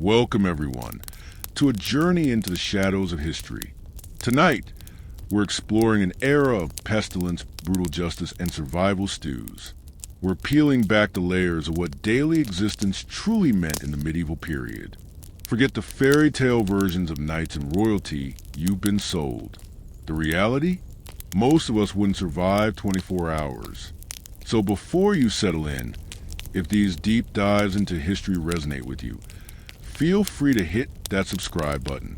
Welcome, everyone, to a journey into the shadows of history. Tonight, we're exploring an era of pestilence, brutal justice, and survival stews. We're peeling back the layers of what daily existence truly meant in the medieval period. Forget the fairy tale versions of knights and royalty you've been sold. The reality? Most of us wouldn't survive 24 hours. So before you settle in, if these deep dives into history resonate with you, feel free to hit that subscribe button.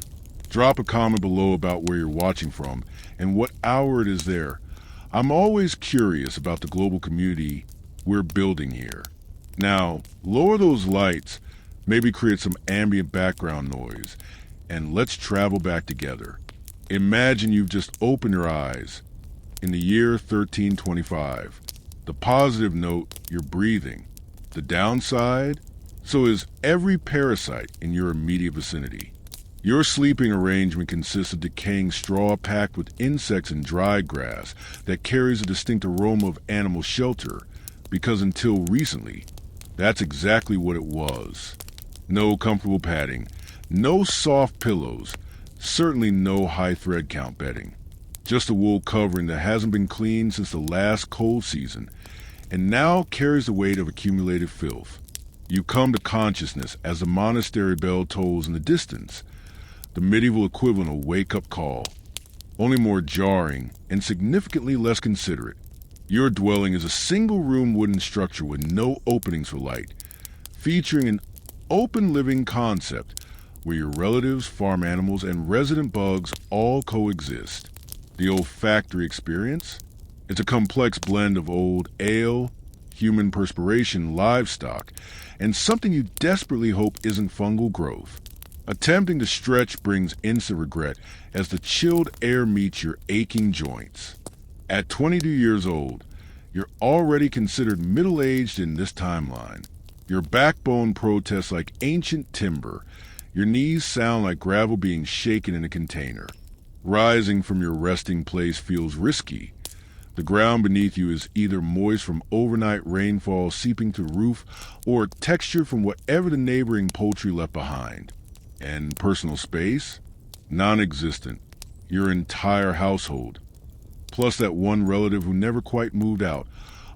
Drop a comment below about where you're watching from and what hour it is there. I'm always curious about the global community we're building here. Now, lower those lights, maybe create some ambient background noise, and let's travel back together. Imagine you've just opened your eyes. In the year 1325, the positive note, you're breathing. The downside? So is every parasite in your immediate vicinity. Your sleeping arrangement consists of decaying straw packed with insects and dried grass that carries a distinct aroma of animal shelter, because until recently, that's exactly what it was. No comfortable padding, no soft pillows, certainly no high thread count bedding. Just a wool covering that hasn't been cleaned since the last cold season, and now carries the weight of accumulated filth. You come to consciousness as the monastery bell tolls in the distance, the medieval equivalent of wake-up call, only more jarring and significantly less considerate. Your dwelling is a single-room wooden structure with no openings for light, featuring an open living concept where your relatives, farm animals, and resident bugs all coexist. The olfactory experience? It's a complex blend of old ale, human perspiration, livestock, and something you desperately hope isn't fungal growth. Attempting to stretch brings instant regret as the chilled air meets your aching joints. At 22 years old, you're already considered middle-aged in this timeline. Your backbone protests like ancient timber. Your knees sound like gravel being shaken in a container. Rising from your resting place feels risky. The ground beneath you is either moist from overnight rainfall seeping through the roof or textured from whatever the neighboring poultry left behind. And personal space? Non-existent. Your entire household, plus that one relative who never quite moved out,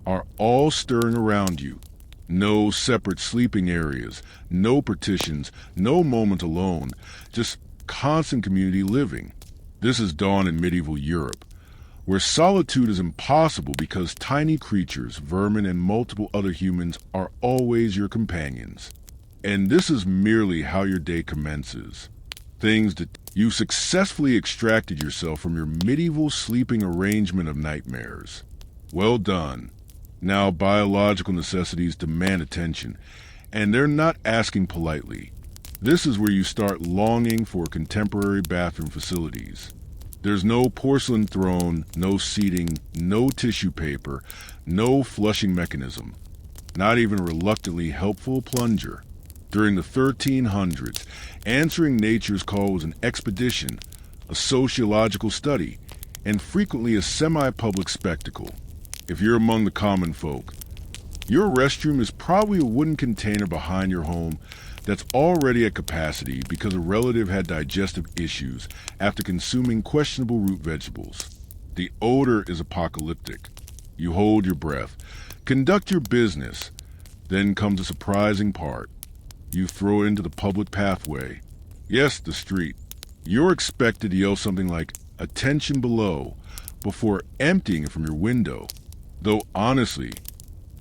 are all stirring around you. No separate sleeping areas, no partitions, no moment alone, just constant community living. This is dawn in medieval Europe, where solitude is impossible because tiny creatures, vermin, and multiple other humans are always your companions. And this is merely how your day commences. Things that you successfully extracted yourself from your medieval sleeping arrangement of nightmares. Well done. Now biological necessities demand attention, and they're not asking politely. This is where you start longing for contemporary bathroom facilities. There's no porcelain throne, no seating, no tissue paper, no flushing mechanism, not even a reluctantly helpful plunger. During the 1300s, answering nature's call was an expedition, a sociological study, and frequently a semi-public spectacle. If you're among the common folk, your restroom is probably a wooden container behind your home that's already at capacity because a relative had digestive issues after consuming questionable root vegetables. The odor is apocalyptic. You hold your breath, conduct your business, then comes a surprising part. You throw it into the public pathway. Yes, the street. You're expected to yell something like, "Attention below," before emptying it from your window. Though honestly,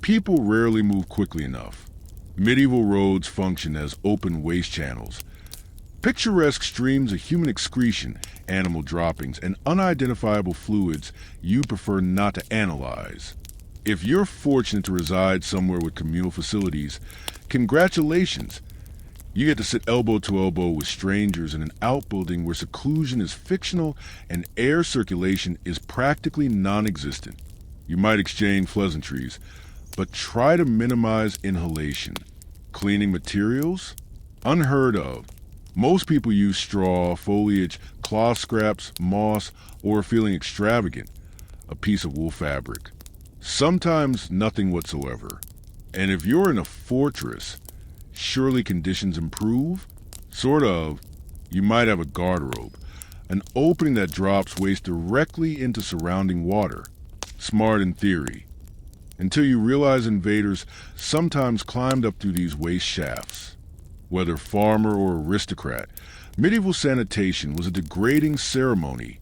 people rarely move quickly enough. Medieval roads function as open waste channels. Picturesque streams of human excretion, animal droppings, and unidentifiable fluids you prefer not to analyze. If you're fortunate to reside somewhere with communal facilities, congratulations. You get to sit elbow to elbow with strangers in an outbuilding where seclusion is fictional and air circulation is practically non-existent. You might exchange pleasantries, but try to minimize inhalation. Cleaning materials? Unheard of. Most people use straw, foliage, cloth scraps, moss, or feeling extravagant, a piece of wool fabric. Sometimes nothing whatsoever. And if you're in a fortress, surely conditions improve? Sort of. You might have a garderobe, an opening that drops waste directly into surrounding water. Smart in theory. Until you realize invaders sometimes climbed up through these waste shafts. Whether farmer or aristocrat, medieval sanitation was a degrading ceremony,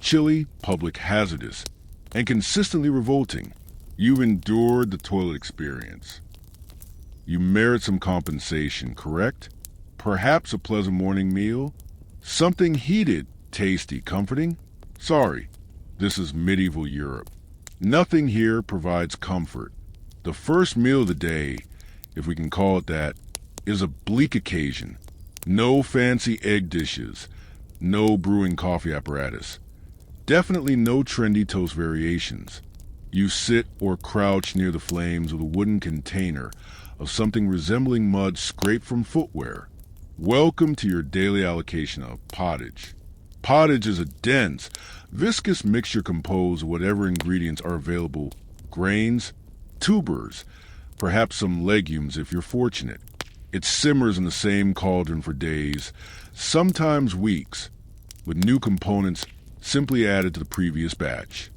chilly, public hazardous, and consistently revolting. You've endured the toilet experience. You merit some compensation, correct? Perhaps a pleasant morning meal? Something heated, tasty, comforting? Sorry, this is medieval Europe. Nothing here provides comfort. The first meal of the day, if we can call it that, is a bleak occasion. No fancy egg dishes, no brewing coffee apparatus. Definitely no trendy toast variations. You sit or crouch near the flames with a wooden container of something resembling mud scraped from footwear. Welcome to your daily allocation of pottage. Pottage is a dense, viscous mixture composed of whatever ingredients are available: grains, tubers, perhaps some legumes if you're fortunate. It simmers in the same cauldron for days, sometimes weeks, with new components simply added to the previous batch.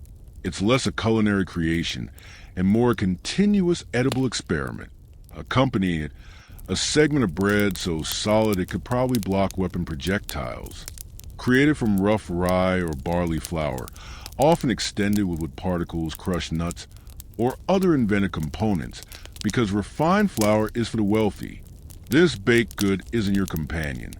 It's less a culinary creation and more a continuous edible experiment. Accompanying it, a segment of bread so solid it could probably block weapon projectiles. Created from rough rye or barley flour, often extended with wood particles, crushed nuts, or other invented components, because refined flour is for the wealthy. This baked good isn't your companion.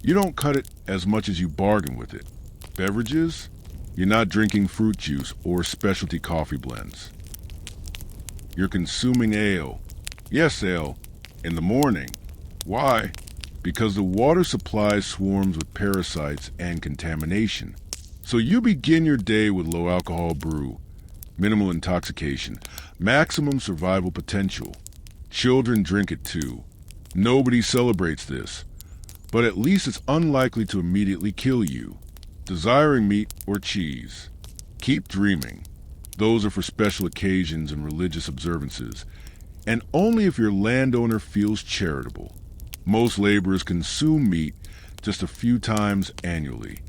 You don't cut it as much as you bargain with it. Beverages? You're not drinking fruit juice or specialty coffee blends. You're consuming ale. Yes, ale. In the morning. Why? Because the water supply swarms with parasites and contamination. So you begin your day with low alcohol brew, minimal intoxication, maximum survival potential. Children drink it too. Nobody celebrates this, but at least it's unlikely to immediately kill you. Desiring meat or cheese. Keep dreaming. Those are for special occasions and religious observances, and only if your landowner feels charitable. Most laborers consume meat just a few times annually.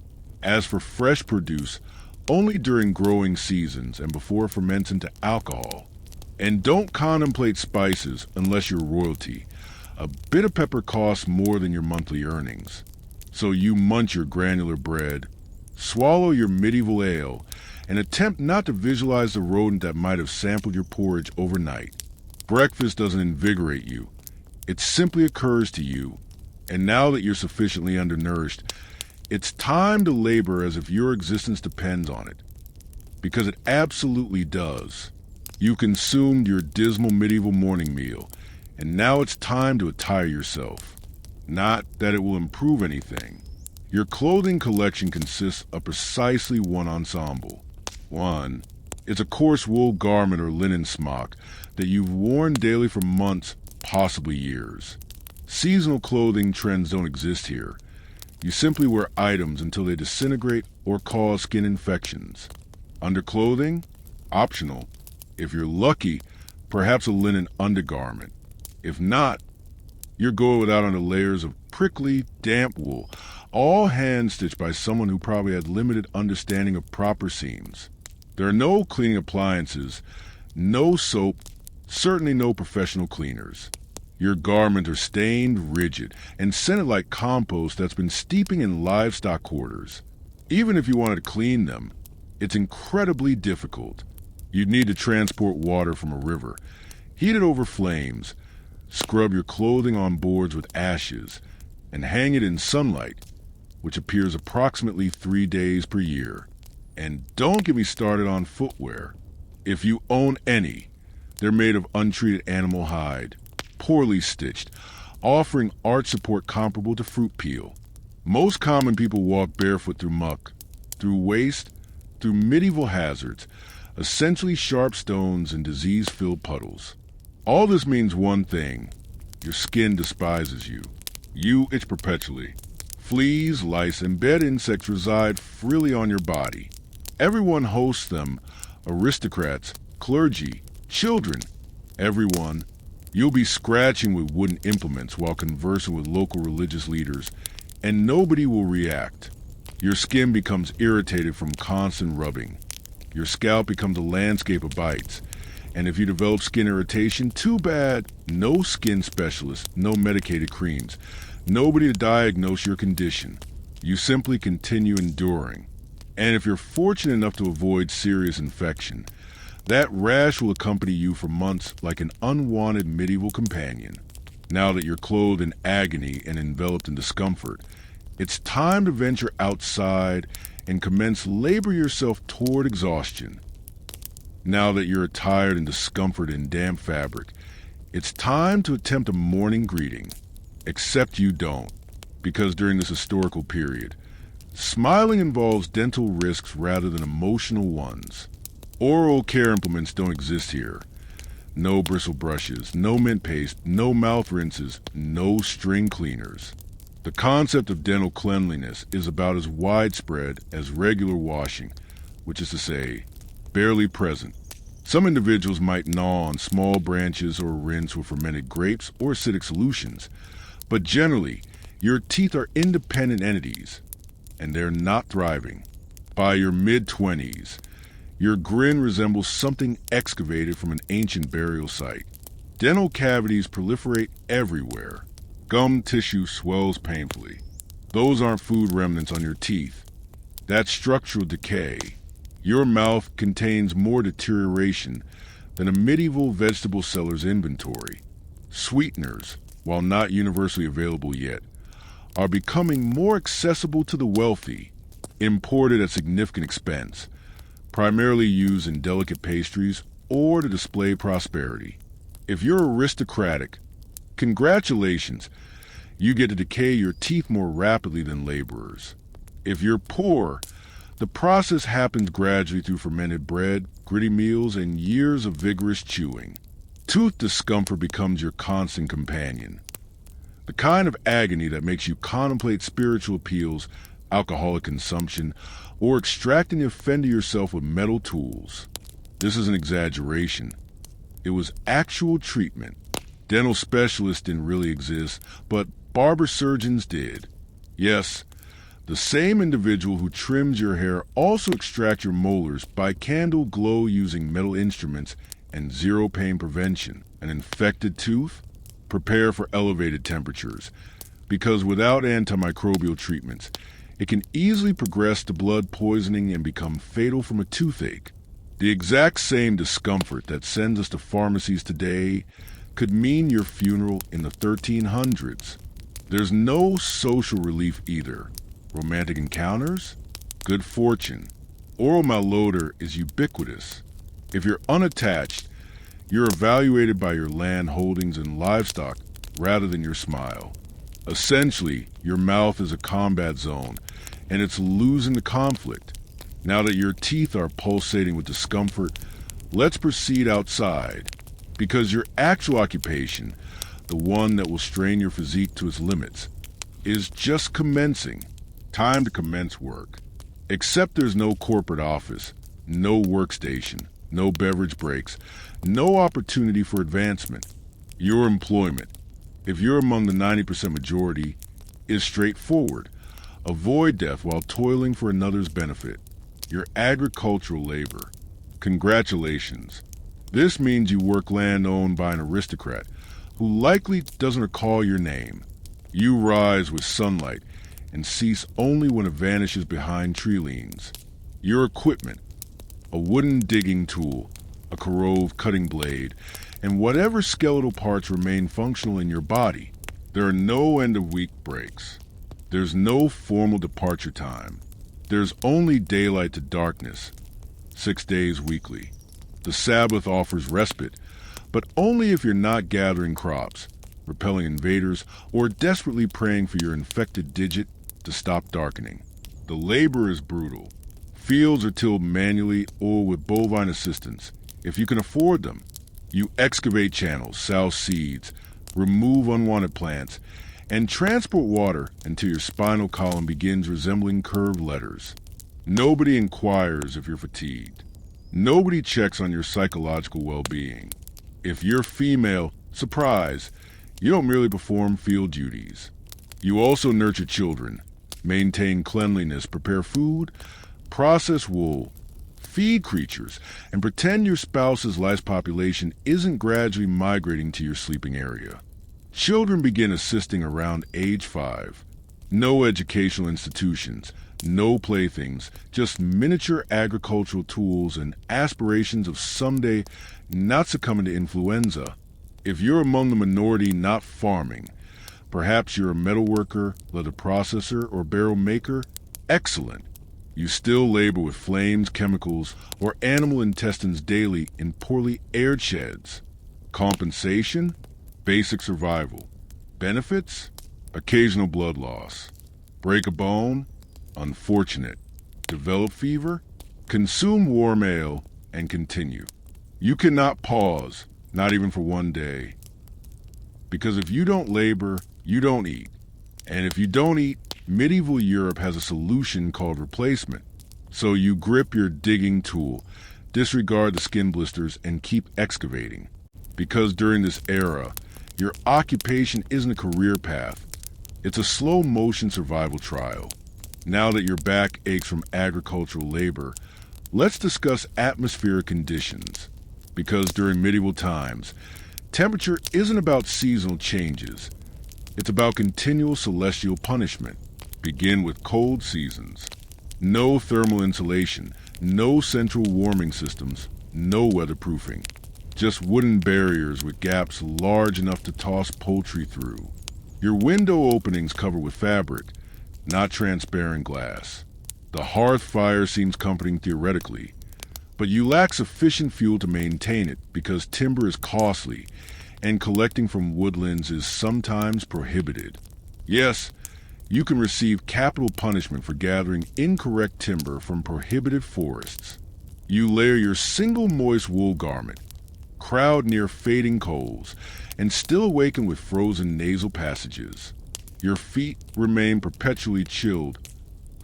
As for fresh produce, only during growing seasons and before it ferments into alcohol. And don't contemplate spices unless you're royalty. A bit of pepper costs more than your monthly earnings. So you munch your granular bread, swallow your medieval ale, and attempt not to visualize the rodent that might have sampled your porridge overnight. Breakfast doesn't invigorate you. It simply occurs to you, and now that you're sufficiently undernourished, it's time to labor as if your existence depends on it. Because it absolutely does. You consumed your dismal medieval morning meal, and now it's time to attire yourself. Not that it will improve anything. Your clothing collection consists of precisely one ensemble. One, it's a coarse wool garment or linen smock that you've worn daily for months, possibly years. Seasonal clothing trends don't exist here. You simply wear items until they disintegrate or cause skin infections. Underclothing? Optional. If you're lucky, perhaps a linen undergarment. If not, you're going without under layers of prickly, damp wool, all hand-stitched by someone who probably had limited understanding of proper seams. There are no cleaning appliances, no soap, certainly no professional cleaners. Your garments are stained, rigid, and scented like compost that's been steeping in livestock quarters. Even if you wanted to clean them, it's incredibly difficult. You'd need to transport water from a river, heat it over flames, scrub your clothing on boards with ashes, and hang it in sunlight, which appears approximately 3 days per year. And don't get me started on footwear. If you own any, they're made of untreated animal hide, poorly stitched, offering arch support comparable to fruit peel. Most common people walk barefoot through muck, through waste, through medieval hazards, essentially sharp stones and disease-filled puddles. All this means one thing: your skin despises you. You itch perpetually. Fleas, lice, and bed insects reside freely on your body. Everyone hosts them: aristocrats, clergy, children. Everyone, You'll be scratching with wooden implements while conversing with local religious leaders, and nobody will react. Your skin becomes irritated from constant rubbing. Your scalp becomes a landscape of bites. And if you develop skin irritation, too bad. No skin specialist, no medicated creams, nobody to diagnose your condition. You simply continue enduring. And if you're fortunate enough to avoid serious infection, that rash will accompany you for months like an unwanted medieval companion. Now that you're clothed in agony and enveloped in discomfort, it's time to venture outside and commence labor yourself toward exhaustion. Now that you're attired in discomfort and damp fabric, it's time to attempt a morning greeting. Except you don't, because during this historical period, smiling involves dental risks rather than emotional ones. Oral care implements don't exist here. No bristle brushes, no mint paste, no mouth rinses, no string cleaners. The concept of dental cleanliness is about as widespread as regular washing, which is to say, barely present. Some individuals might gnaw on small branches or rinse with fermented grapes or acidic solutions, but generally, your teeth are independent entities, and they're not thriving. By your mid-20s, your grin resembles something excavated from an ancient burial site. Dental cavities proliferate everywhere. Gum tissue swells painfully. Those aren't food remnants on your teeth. That's structural decay. Your mouth contains more deterioration than a medieval vegetable seller's inventory. Sweeteners, while not universally available yet, are becoming more accessible to the wealthy, imported at significant expense, primarily used in delicate pastries or to display prosperity. If you're aristocratic, congratulations, you get to decay your teeth more rapidly than laborers. If you're poor, the process happens gradually through fermented bread, gritty meals, and years of vigorous chewing. Tooth discomfort becomes your constant companion. The kind of agony that makes you contemplate spiritual appeals, alcoholic consumption, or extracting the offender yourself with metal tools. This is an exaggeration. It was actual treatment. Dental specialists didn't really exist, but barber surgeons did. Yes, the same individual who trims your hair also extracts your molars by candle glow using metal instruments and zero pain prevention. An infected tooth? Prepare for elevated temperatures, because without antimicrobial treatments, it can easily progress to blood poisoning and become fatal from a toothache. The exact same discomfort that sends us to pharmacies today could mean your funeral in the 1300s. There's no social relief either. Romantic encounters? Good fortune. Oral malodor is ubiquitous. If you're unattached, you're evaluated by your land holdings and livestock rather than your smile. Essentially, your mouth is a combat zone, and it's losing the conflict. Now that your teeth are pulsating with discomfort, let's proceed outside, because your actual occupation, the one that will strain your physique to its limits, is just commencing. Time to commence work. Except there's no corporate office, no workstation, no beverage breaks, no opportunity for advancement. Your employment, if you're among the 90% majority, is straightforward. Avoid death while toiling for another's benefit. Your agricultural labor. Congratulations. This means you work land owned by an aristocrat who likely doesn't recall your name. You rise with sunlight and cease only when it vanishes behind tree leans. Your equipment, a wooden digging tool, a corrode cutting blade, and whatever skeletal parts remain functional in your body. There are no end-of-week breaks. There's no formal departure time. There's only daylight to darkness, 6 days weekly. The Sabbath offers respite, but only if you're not gathering crops, repelling invaders, or desperately praying for your infected digit to stop darkening. The labor is brutal. Fields are tilled manually or with bovine assistance, if you can afford them. You excavate channels, sow seeds, remove unwanted plants, and transport water until your spinal column begins resembling curved letters. Nobody inquires if you're fatigued. Nobody checks on your psychological well-being. If you're female, Surprise! You don't merely perform field duties. You also nurture children, maintain cleanliness, prepare food, process wool, feed creatures, and pretend your spouse's lice population isn't gradually migrating to your sleeping area. Children begin assisting around age 5. No educational institutions, no playthings, just miniature agricultural tools and aspirations of someday not succumbing to influenza. If you're among the minority not farming, perhaps you're a metalworker, leather processor, or barrel maker, excellent. You still labor with flames, chemicals, or animal intestines daily in poorly aired sheds. Compensation? Basic survival. Benefits? Occasional blood loss. Break a bone? Unfortunate. Develop fever? Consume warm ale and continue. You cannot pause, not even for one day. Because if you don't labor, you don't eat. And if you don't eat, medieval Europe has a solution called replacement. So you grip your digging tool, disregard the skin blisters, and keep excavating. Because during this era, your occupation isn't a career path. It's a slow-motion survival trial. Now that your back aches from agricultural labor, let's discuss atmospheric conditions. Because during medieval times, temperature isn't about seasonal changes. It's about continual celestial punishment. Begin with cold seasons. No thermal insulation, no central warming systems, no weatherproofing. Just wooden barriers with gaps large enough to toss poultry through. Your window openings covered with fabric, not transparent glass. The hearth fire seems comforting theoretically, but you lack sufficient fuel to maintain it because timber is costly and collecting from woodlands is sometimes prohibited. Yes, you can receive capital punishment for gathering incorrect timber from prohibited forests. You layer your single moist wool garment, crowd near fading coals, and still awaken with frozen nasal passages. Your feet remain perpetually chilled,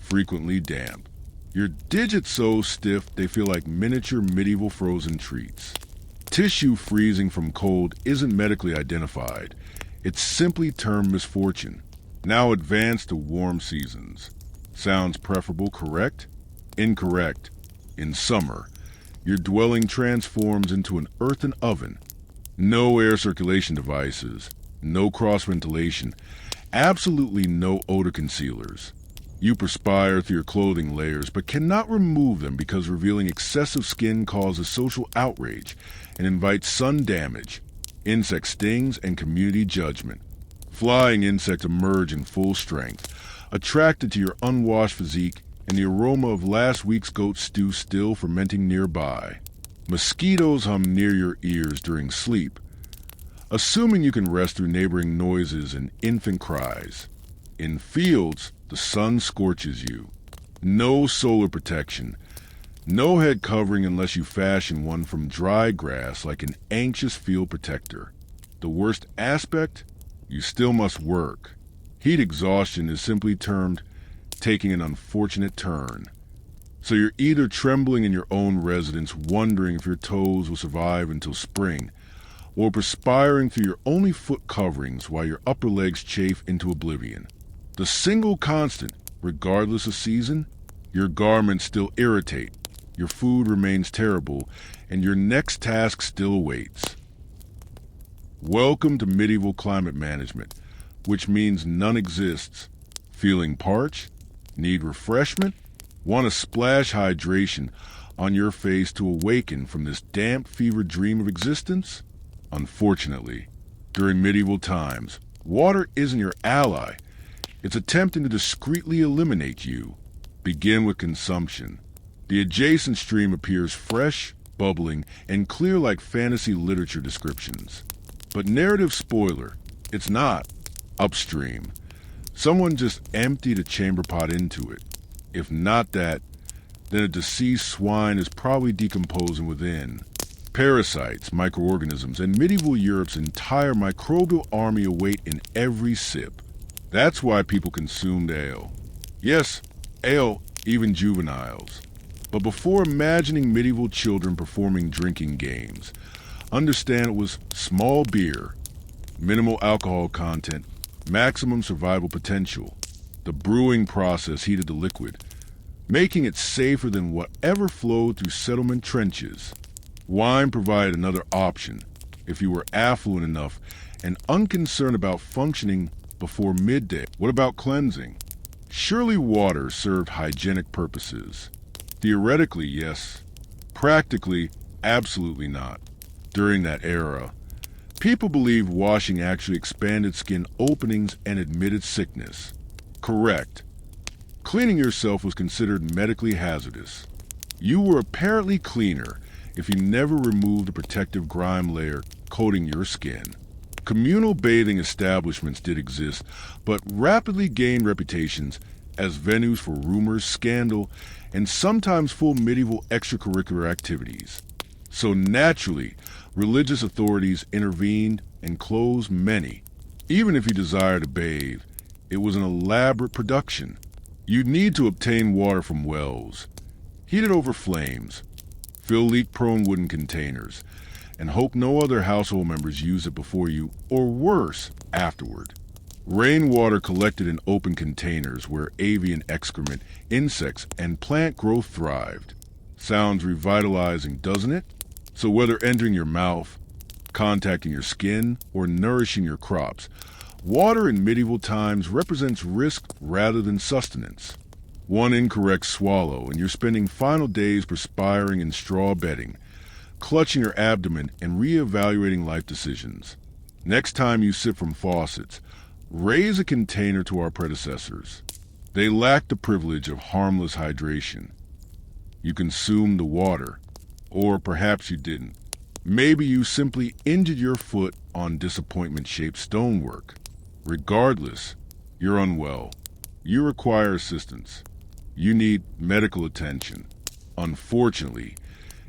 frequently damp. Your digits so stiff they feel like miniature medieval frozen treats. Tissue freezing from cold isn't medically identified. It's simply termed misfortune. Now advance to warm seasons. Sounds preferable, correct? Incorrect. In summer, your dwelling transforms into an earthen oven. No air circulation devices, no cross-ventilation, absolutely no odor concealers. You perspire through your clothing layers but cannot remove them because revealing excessive skin causes social outrage and invites sun damage, insect stings, and community judgment. Flying insects emerge in full strength, attracted to your unwashed physique and the aroma of last week's goat stew still fermenting nearby. Mosquitoes hum near your ears during sleep, assuming you can rest through neighboring noises and infant cries. In fields, the sun scorches you. No solar protection. No head covering unless you fashion one from dry grass like an anxious field protector. The worst aspect? You still must work. Heat exhaustion is simply termed taking an unfortunate turn. So you're either trembling in your own residence, wondering if your toes will survive until spring, or perspiring through your only foot coverings while your upper legs chafe into oblivion. The single constant, regardless of season, your garments still irritate, your food remains terrible, and your next task still awaits. Welcome to medieval climate management, which means none exists. Feeling parched? Need refreshment? Want a splash hydration on your face to awaken from this damp fever dream of existence? Unfortunately, during medieval times, water isn't your ally. It's attempting to discreetly eliminate you. Begin with consumption. The adjacent stream appears fresh, bubbling, and clear like fantasy literature descriptions. But narrative spoiler, it's not. Upstream. Someone just emptied a chamber pot into it. If not that, then a deceased swine is probably decomposing within. Parasites, microorganisms, and medieval Europe's entire microbial army await in every sip. That's why people consumed ale. Yes, ale, even juveniles. But before imagining medieval children performing drinking games, understand it was small beer, minimal alcohol content, maximum survival potential. The brewing process heated the liquid, making it safer than whatever flowed through settlement trenches. Wine provided another option if you were affluent enough and unconcerned about functioning before midday. What about cleansing? Surely water served hygienic purposes. Theoretically, yes. Practically, absolutely not. During that era, people believed washing actually expanded skin openings and admitted sickness. Correct. Cleaning yourself was considered medically hazardous. You were apparently cleaner if you never removed the protective grime layer coating your skin. Communal bathing establishments did exist, but rapidly gained reputations as venues for rumors, scandal, and sometimes full medieval extracurricular activities. So naturally, religious authorities intervened and closed many. Even if you desired to bathe, it was an elaborate production. You'd need to obtain water from wells, heat it over flames, fill leak-prone wooden containers, and hope no other household members use it before you, or worse, afterward. Rainwater collected in open containers where avian excrement, insects, and plant growth thrived. Sounds revitalizing, doesn't it? So whether entering your mouth, contacting your skin, or nourishing your crops, water in medieval times represents risk rather than sustenance. One incorrect swallow and you're spending final days perspiring in straw bedding, clutching your abdomen and reevaluating life decisions. Next time you sip from faucets, raise a container to our predecessors. They lacked the privilege of harmless hydration. You consumed the water, or perhaps you didn't. Maybe you simply injured your foot on disappointment-shaped stonework. Regardless, you're unwell. You require assistance. You need medical attention. Unfortunately,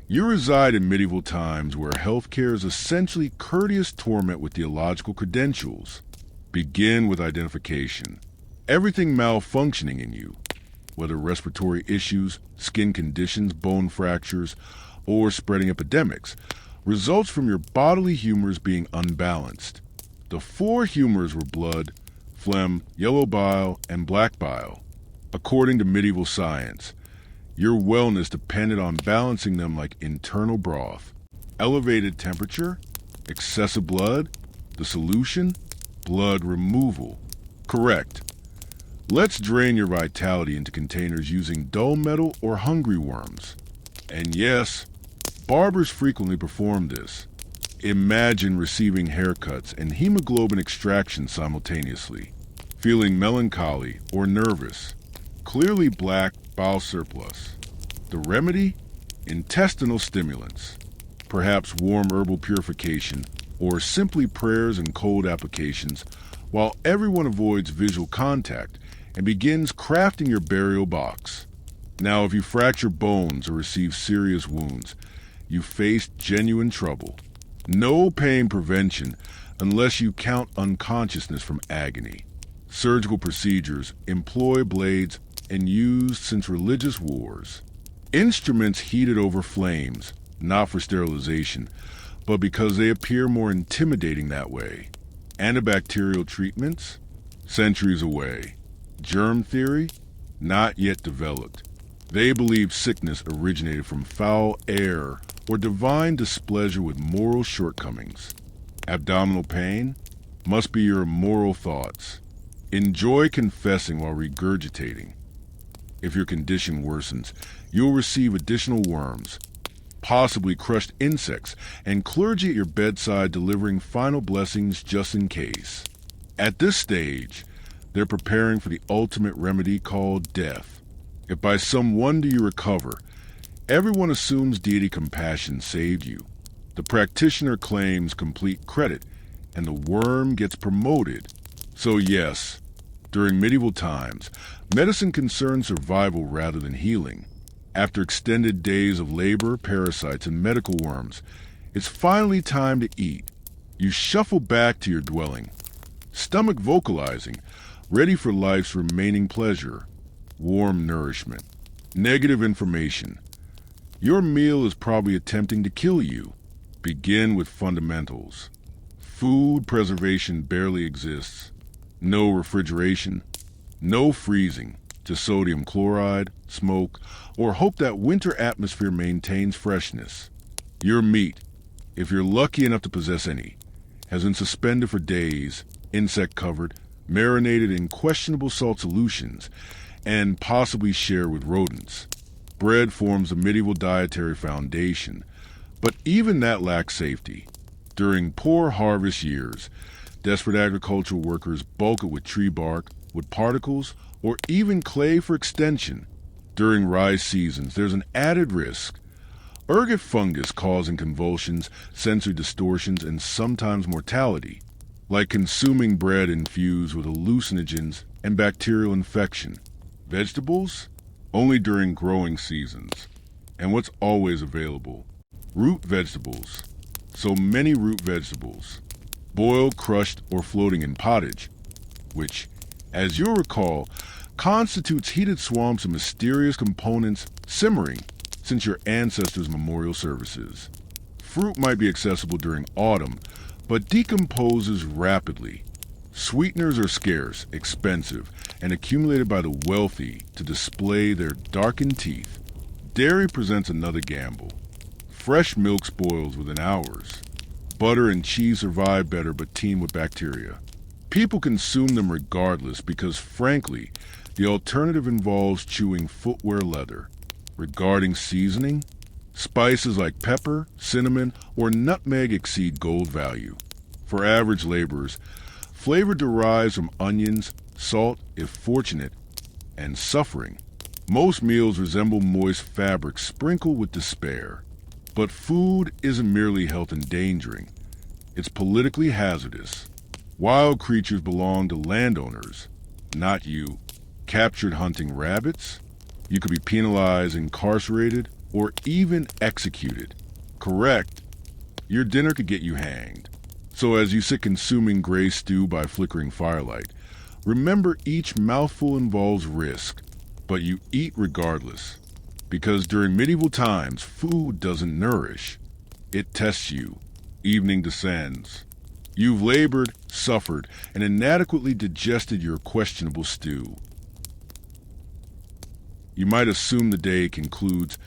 you reside in medieval times where healthcare is essentially courteous torment with theological credentials. Begin with identification. Everything malfunctioning in you, whether respiratory issues, skin conditions, bone fractures, or spreading epidemics, results from your bodily humors being unbalanced. The four humors were blood, phlegm, yellow bile, and black bile. According to medieval science, your wellness depended on balancing them like internal broth. Elevated temperature, excessive blood, the solution, blood removal. Correct. Let's drain your vitality into containers using dull metal or hungry worms. And yes, barbers frequently perform this. Imagine receiving haircuts and hemoglobin extraction simultaneously, feeling melancholy or nervous, clearly black bile surplus. The remedy? Intestinal stimulants, perhaps warm herbal purification, or simply prayers and cold applications, while everyone avoids visual contact and begins crafting your burial box. Now, if you fracture bones or receive serious wounds, you face genuine trouble. No pain prevention unless you count unconsciousness from agony. Surgical procedures employ blades and used since religious wars. Instruments heated over flames, not for sterilization, but because they appear more intimidating that way. Antibacterial treatments? Centuries away. Germ theory? Not yet developed. They believe sickness originated from foul air or divine displeasure with moral shortcomings. Abdominal pain? Must be your immoral thoughts. Enjoy confessing while regurgitating. If your condition worsens, you'll receive additional worms, possibly crushed insects, and clergy at your bedside delivering final blessings just in case. At this stage, they're preparing for the ultimate remedy called death. If by some wonder you recover, everyone assumes deity compassion saved you. The practitioner claims complete credit, and the worm gets promoted. So yes, during medieval times, medicine concerned survival rather than healing. After extended days of labor, parasites, and medical worms, it's finally time to eat. You shuffle back to your dwelling, stomach vocalizing, ready for life's remaining pleasure. Warm nourishment. Negative information. Your meal is probably attempting to kill you. Begin with fundamentals. Food preservation barely exists. No refrigeration, no freezing, just sodium chloride, smoke, or hope that winter atmosphere maintains freshness. Your meat, if you're lucky enough to possess any, has been suspended for days, insect-covered, marinated in questionable salt solutions, and possibly shared with rodents. Bread forms a medieval dietary foundation, but even that lacks safety. During poor harvest years, desperate agricultural workers bulk it with tree bark, wood particles, or even clay for extension. During rice seasons, there's an added risk. Ergot fungus causing convulsions, sensory distortions, and sometimes mortality, like consuming bread infused with hallucinogens and bacterial infection. Vegetables? Only during growing seasons. And what's always available? Root vegetables. So many root vegetables. Boiled, crushed, or floating in pottage, which, as you'll recall, constitutes heated swamps of mysterious components simmering since your ancestors' memorial services. Fruit might be accessible during autumn, but decomposes rapidly. Sweeteners are scarce, expensive, and accumulated by the wealthy to display their darkened teeth. Dairy presents another gamble. Fresh milk spoils within hours. Butter and cheese survive better but teem with bacteria. People consume them regardless because, frankly, the alternative involves chewing footwear leather. Regarding seasoning, spices like pepper, cinnamon, or nutmeg exceed gold value. For average laborers, flavor derives from onions, salt if fortunate, and suffering. Most meals resemble moist fabric sprinkled with despair. But food isn't merely health endangering. It's politically hazardous. Wild creatures belong to landowners, not you. Captured hunting rabbits? You could be penalized, incarcerated, or even executed. Correct. Your dinner could get you hanged. So as you sit consuming gray stew by flickering firelight, remember each mouthful involves risk, but you eat regardless. Because during medieval times, food doesn't nourish. It tests you. Evening descends. You've labored, suffered, and inadequately digested your questionable stew. You might assume the day concludes,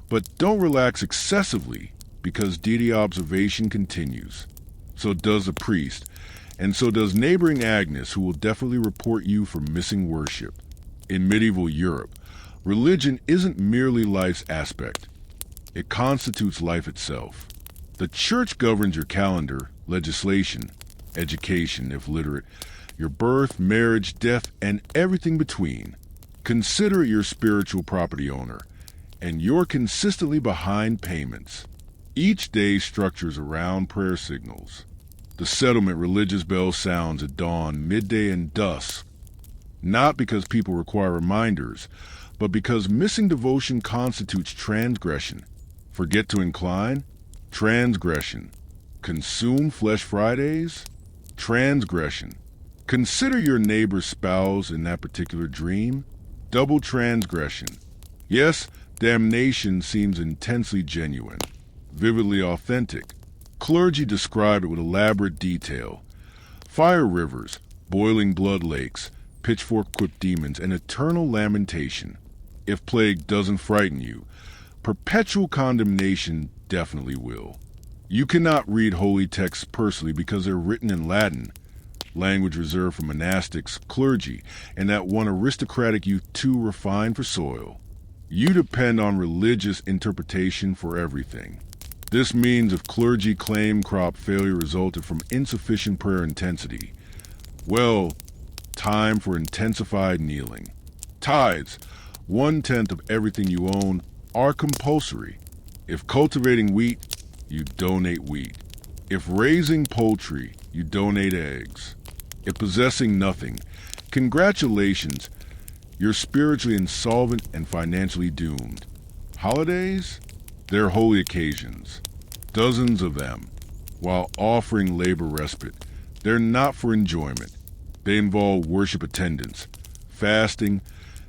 but don't relax excessively because deity observation continues. So does the priest, and so does neighboring Agnes, who will definitely report you for missing worship. In medieval Europe, religion isn't merely life's aspect. It constitutes life itself. The church governs your calendar, legislation, education, if literate, your birth, marriage, death, and everything between. Consider it your spiritual property owner, and you're consistently behind payments. Each day structures around prayer signals. The settlement religious bell sounds at dawn, midday, and dusk. Not because people require reminders, but because missing devotion constitutes transgression. Forget to incline? Transgression. Consume flesh Fridays? Transgression. Consider your neighbor's spouse in that particular dream? Double transgression. Yes, damnation seems intensely genuine, vividly authentic. Clergy describe it with elaborate detail. Fire rivers, boiling blood lakes, pitchfork-quipped demons, and eternal lamentation. If plague doesn't frighten you, perpetual condemnation definitely will. You cannot read holy texts personally because they're written in Latin, language reserved for monastics, clergy, and that one aristocratic youth too refined for soil. You depend on religious interpretation for everything. This means if clergy claim crop failure resulted from insufficient prayer intensity, well, time for intensified kneeling. Tithes, 1/10 of everything you own, are compulsory. If cultivating wheat, you donate wheat. If raising poultry, you donate eggs. If possessing nothing, congratulations, you're spiritually insolvent and financially doomed. Holidays? They're holy occasions. Dozens of them. While offering labor respite, they're not for enjoyment. They involve worship attendance, fasting,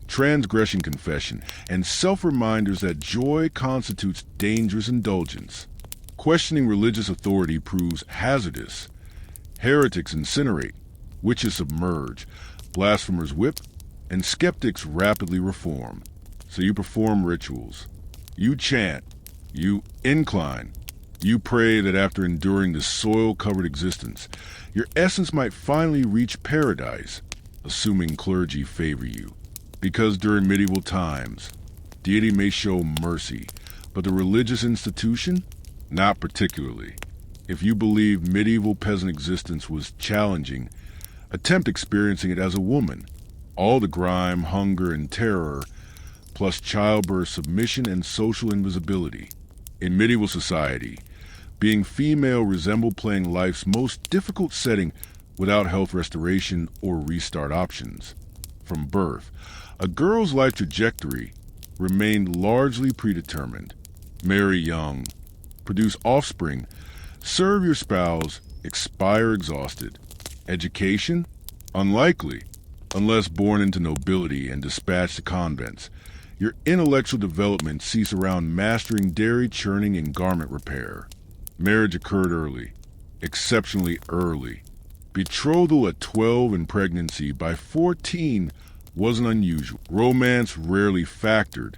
transgression confession, and self-reminders that joy constitutes dangerous indulgence. Questioning religious authority proves hazardous. Heretics incinerate, witches submerge, blasphemers whip, and skeptics rapidly reform. So you perform rituals. You chant. You incline. You pray that after enduring this soil-covered existence, your essence might finally reach paradise, assuming clergy favor you. Because during medieval times, deity may show mercy, but the religious institution? Not particularly. If you believe medieval peasant existence was challenging, attempt experiencing it as a woman. All the grime, hunger, and terror, plus childbirth, submission, and social invisibility. In medieval society, being female resembled playing life's most difficult setting without health restoration or restart options. From birth, a girl's life trajectory remained largely predetermined. Marry young, produce offspring, serve your spouse, expire exhausted. Education? Unlikely, unless born into nobility and dispatched to convents. Your intellectual development ceased around mastering dairy churning and garment repair. Marriage occurred early, exceptionally early. Betrothal at 12 and pregnancy by 14 wasn't unusual. Romance rarely factored.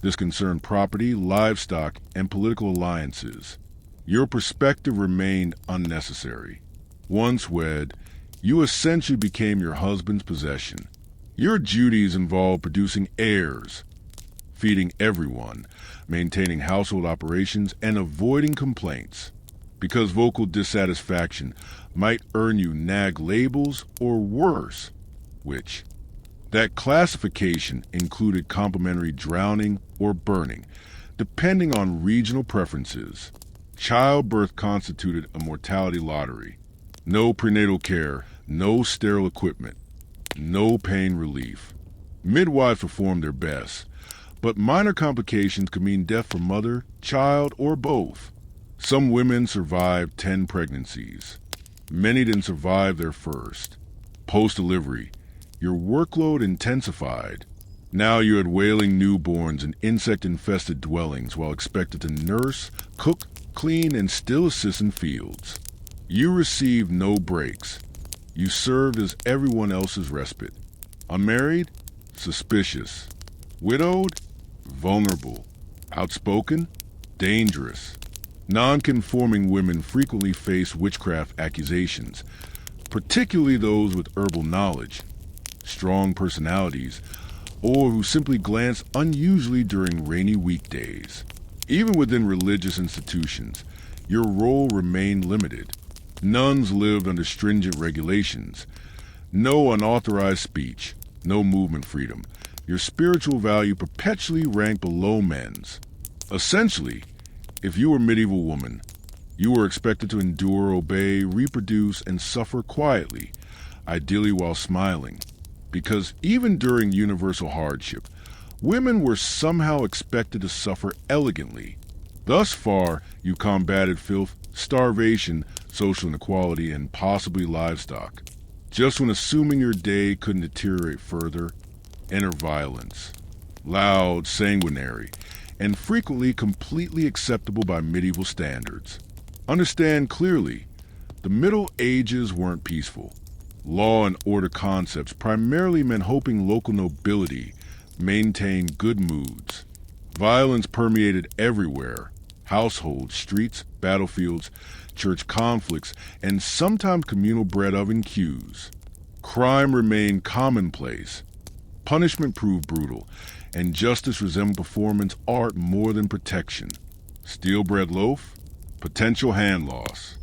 This concerned property, livestock, and political alliances. Your perspective remained unnecessary. Once wed, you essentially became your husband's possession. Your duties involved producing heirs, feeding everyone, maintaining household operations, and avoiding complaints. Because vocal dissatisfaction might earn you nag labels or worse, which that classification included complimentary drowning or burning, depending on regional preferences. Childbirth constituted a mortality lottery. No prenatal care, no sterile equipment, no pain relief. Midwives performed their best, but minor complications could mean death for mother, child, or both. Some women survived 10 pregnancies. Many didn't survive their first. Post-delivery, your workload intensified. Now you had wailing newborns in insect-infested dwellings while expected to nurse, cook, clean, and still assist in fields. You received no breaks. You served as everyone else's respite. Unmarried? Suspicious. Widowed? Vulnerable. Outspoken? Dangerous. Non-conforming women frequently face witchcraft accusations, particularly those with herbal knowledge, strong personalities, or who simply glance unusually during rainy weekdays. Even within religious institutions, your role remained limited. Nuns lived under stringent regulations. No unauthorized speech, no movement freedom. Your spiritual value perpetually ranked below men's. Essentially, if you were a medieval woman, you were expected to endure, obey, reproduce, and suffer quietly, ideally while smiling. Because even during universal hardship, women were somehow expected to suffer elegantly. Thus far, you combated filth, starvation, social inequality, and possibly livestock. Just when assuming your day couldn't deteriorate further, enter violence. Loud, sanguinary, and frequently completely acceptable by medieval standards. Understand clearly, the Middle Ages weren't peaceful. Law and order concepts primarily meant hoping local nobility maintained good moods. Violence permeated everywhere: households, streets, battlefields, church conflicts, and sometimes communal bread oven queues. Crime remained commonplace. Punishment proved brutal, and justice resembled performance art more than protection. Stale bread loaf? Potential hand loss.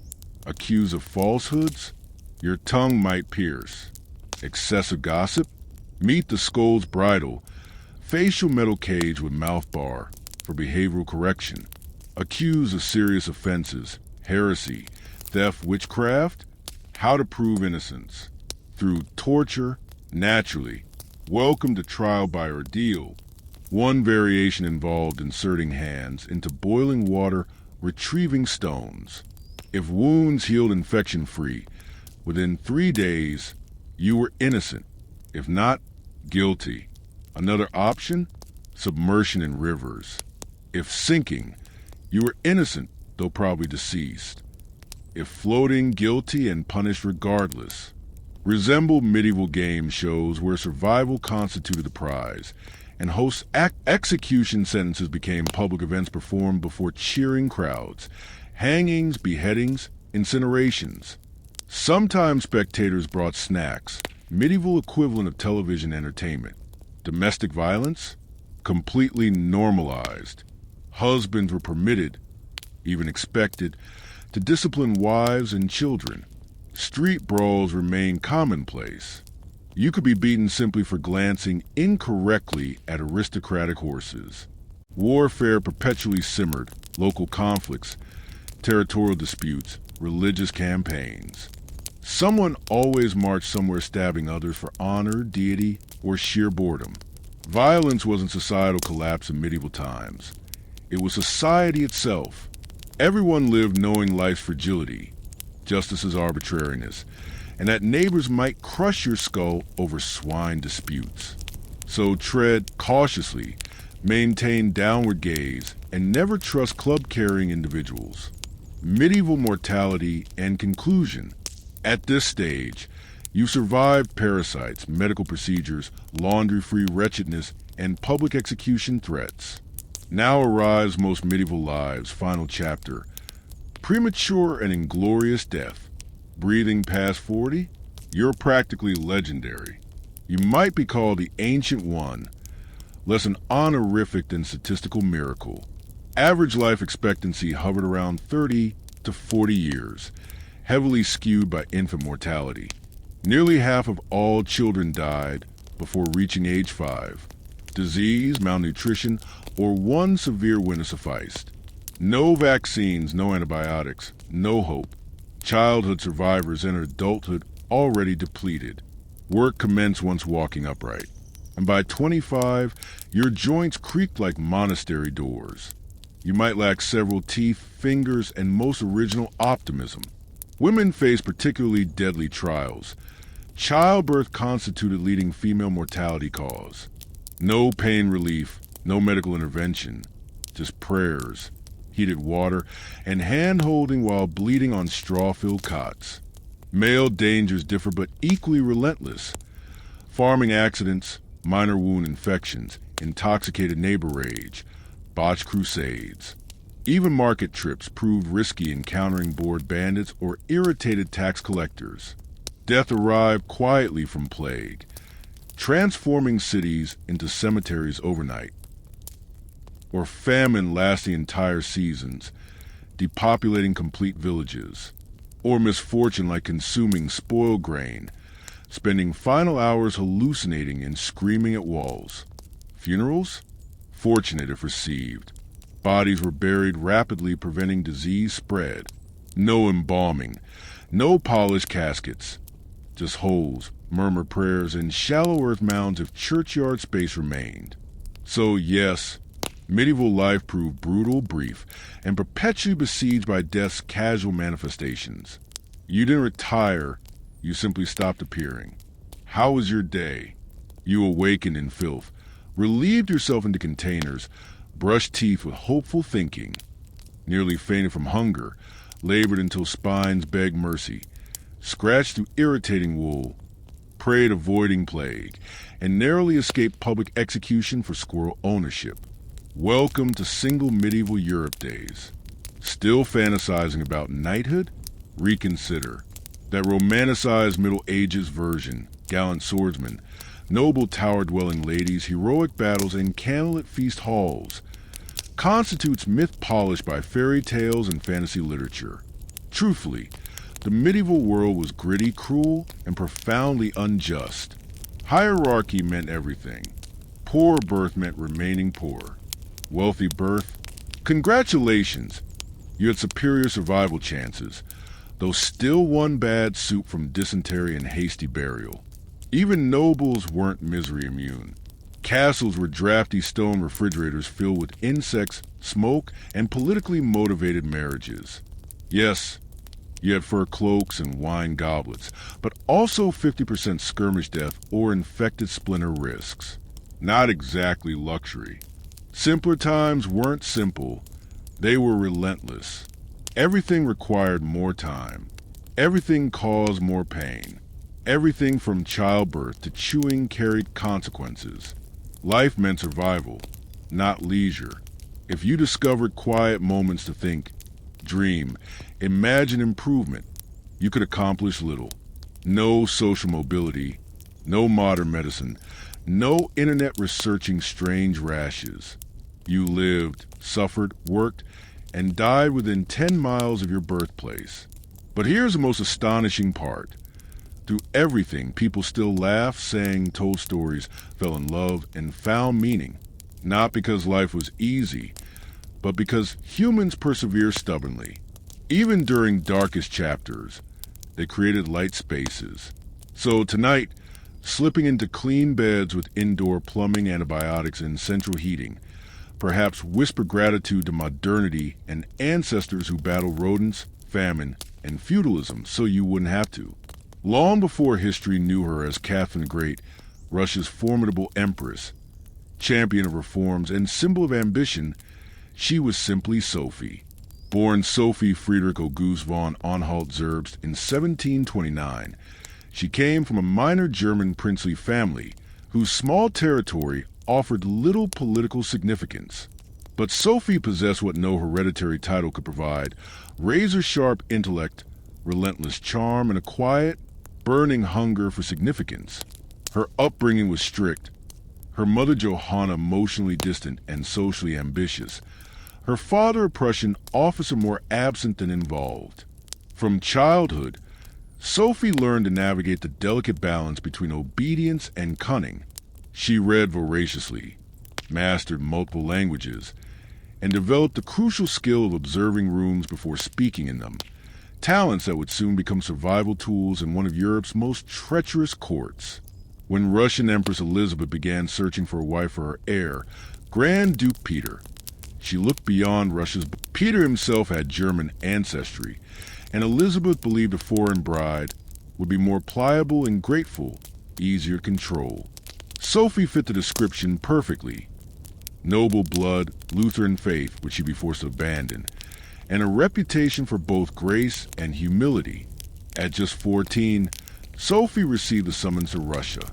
Accused of falsehoods? Your tongue might pierce. Excessive gossip? Meet the skull's bridle. Facial metal cage with mouth bar for behavioral correction. Accused of serious offenses, heresy, theft, witchcraft? How to prove innocence. Through torture, naturally. Welcome to trial by ordeal. One variation involved inserting hands into boiling water, retrieving stones. If wounds healed infection-free, within 3 days, you were innocent. If not, guilty. Another option? Submersion in rivers. If sinking, you were innocent, though probably deceased. If floating, guilty and punished regardless. Resembled medieval game shows where survival constituted the prize, and hosts' execution sentences became public events performed before cheering crowds. Hangings, beheadings, incinerations. Sometimes spectators brought snacks, medieval equivalent of television entertainment. Domestic violence? Completely normalized. Husbands were permitted, even expected, to discipline wives and children. Street brawls remained commonplace. You could be beaten simply for glancing incorrectly at aristocratic horses. Warfare perpetually simmered, local conflicts, territorial disputes, religious campaigns. Someone always marched somewhere stabbing others for honor, deity, or sheer boredom. Violence wasn't societal collapse in medieval times. It was society itself. Everyone lived knowing life's fragility, justice's arbitrariness, and that neighbors might crush your skull over swine disputes. So tread cautiously, maintain downward gaze, and never trust club-carrying individuals. Medieval mortality and conclusion. At this stage, you survived parasites, medical procedures, laundry-free wretchedness, and public execution threats. Now arrives most medieval lives' final chapter. Premature and inglorious death. Breathing past 40? You're practically legendary. You might be called the Ancient One, less an honorific than statistical miracle. Average life expectancy hovered around 30 to 40 years, heavily skewed by infant mortality. Nearly half of all children died before reaching age 5. Disease, malnutrition, or one severe winter sufficed. No vaccines, no antibiotics, no hope. Childhood survivors entered adulthood already depleted. Work commenced once walking upright. And by 25, your joints creaked like monastery doors. You might lack several teeth, fingers, and most original optimism. Women faced particularly deadly trials. Childbirth constituted leading female mortality cause. No pain relief, no medical intervention, just prayers, heated water, and hand-holding while bleeding on straw-filled cots. Male dangers differ but equally relentless. Farming accidents, minor wound infections, intoxicated neighbor rage, botched crusades. Even market trips proved risky encountering bored bandits or irritated tax collectors. Death arrived quietly from plague, transforming cities into cemeteries overnight. Or famine lasting entire seasons, depopulating complete villages. Or misfortune like consuming spoiled grain, spending final hours hallucinating and screaming at walls. Funerals? Fortunate if received. Bodies were buried rapidly, preventing disease spread. No embalming, no polished caskets. Just holes, murmured prayers, and shallow earth mounds if churchyard space remained. So yes, medieval life proved brutal, brief, and perpetually besieged by death's casual manifestations. You didn't retire, you simply stopped appearing. How was your day? You awakened in filth, relieved yourself into containers, brushed teeth with hopeful thinking, nearly fainted from hunger, labored until spines begged mercy, scratched through irritating wool, prayed avoiding plague, and narrowly escaped public execution for squirrel ownership. Welcome to single medieval Europe days. Still fantasizing about knighthood? Reconsider. That romanticized Middle Ages version, gallant swordsmen, noble tower-dwelling ladies, heroic battles, and candlelit feast halls, constitutes myth polished by fairy tales and fantasy literature. Truthfully, the medieval world was gritty, cruel, and profoundly unjust. Hierarchy meant everything. Poor birth meant remaining poor. Wealthy birth? Congratulations! You had superior survival chances, though still one bad soup from dysentery and hasty burial. Even nobles weren't misery immune. Castles were drafty stone refrigerators filled with insects, smoke, and politically motivated marriages. Yes, you had fur cloaks and wine goblets, but also 50% skirmish death or infected splinter risks. Not exactly luxury. Simpler times weren't simple. They were relentless. Everything required more time. Everything caused more pain. Everything from childbirth to chewing carried consequences. Life meant survival, not leisure. If you discovered quiet moments to think, dream, imagine improvement, you could accomplish little. No social mobility, no modern medicine, no internet researching strange rashes. You lived, suffered, worked, and died within 10 miles of your birthplace. But here's the most astonishing part. Through everything, people still laughed, sang, told stories, fell in love, and found meaning. Not because life was easy, but because humans persevere stubbornly. Even during darkest chapters, they created light spaces. So tonight, slipping into clean beds with indoor plumbing, antibiotics, and central heating, perhaps whisper gratitude to modernity and ancestors who battled rodents, famine, and feudalism so you wouldn't have to. Long before history knew her as Catherine the Great, Russia's formidable empress, champion of reforms, and symbol of ambition, she was simply Sophie. Born Sophie Friedrich August von Anhalt-Zerbst in 1729, she came from a minor German princely family whose small territory offered little political significance. But Sophie possessed what no hereditary title could provide: razor-sharp intellect, relentless charm, and a quiet, burning hunger for significance. Her upbringing was strict. Her mother Johanna emotionally distant and socially ambitious. Her father a Prussian officer more absent than involved. From childhood, Sophie learned to navigate the delicate balance between obedience and cunning. She read voraciously, mastered multiple languages, and developed the crucial skill of observing rooms before speaking in them, talents that would soon become survival tools in one of Europe's most treacherous courts. When Russian Empress Elizabeth began searching for a wife for her heir, Grand Duke Peter, she looked beyond Russia's. Peter himself had German ancestry, and Elizabeth believed a foreign bride would be more pliable and grateful, easier to control. Sophie fit the description perfectly. Noble blood, Lutheran faith, which she'd be forced to abandon, and a reputation for both grace and humility. At just 14, Sophie received a summons to Russia.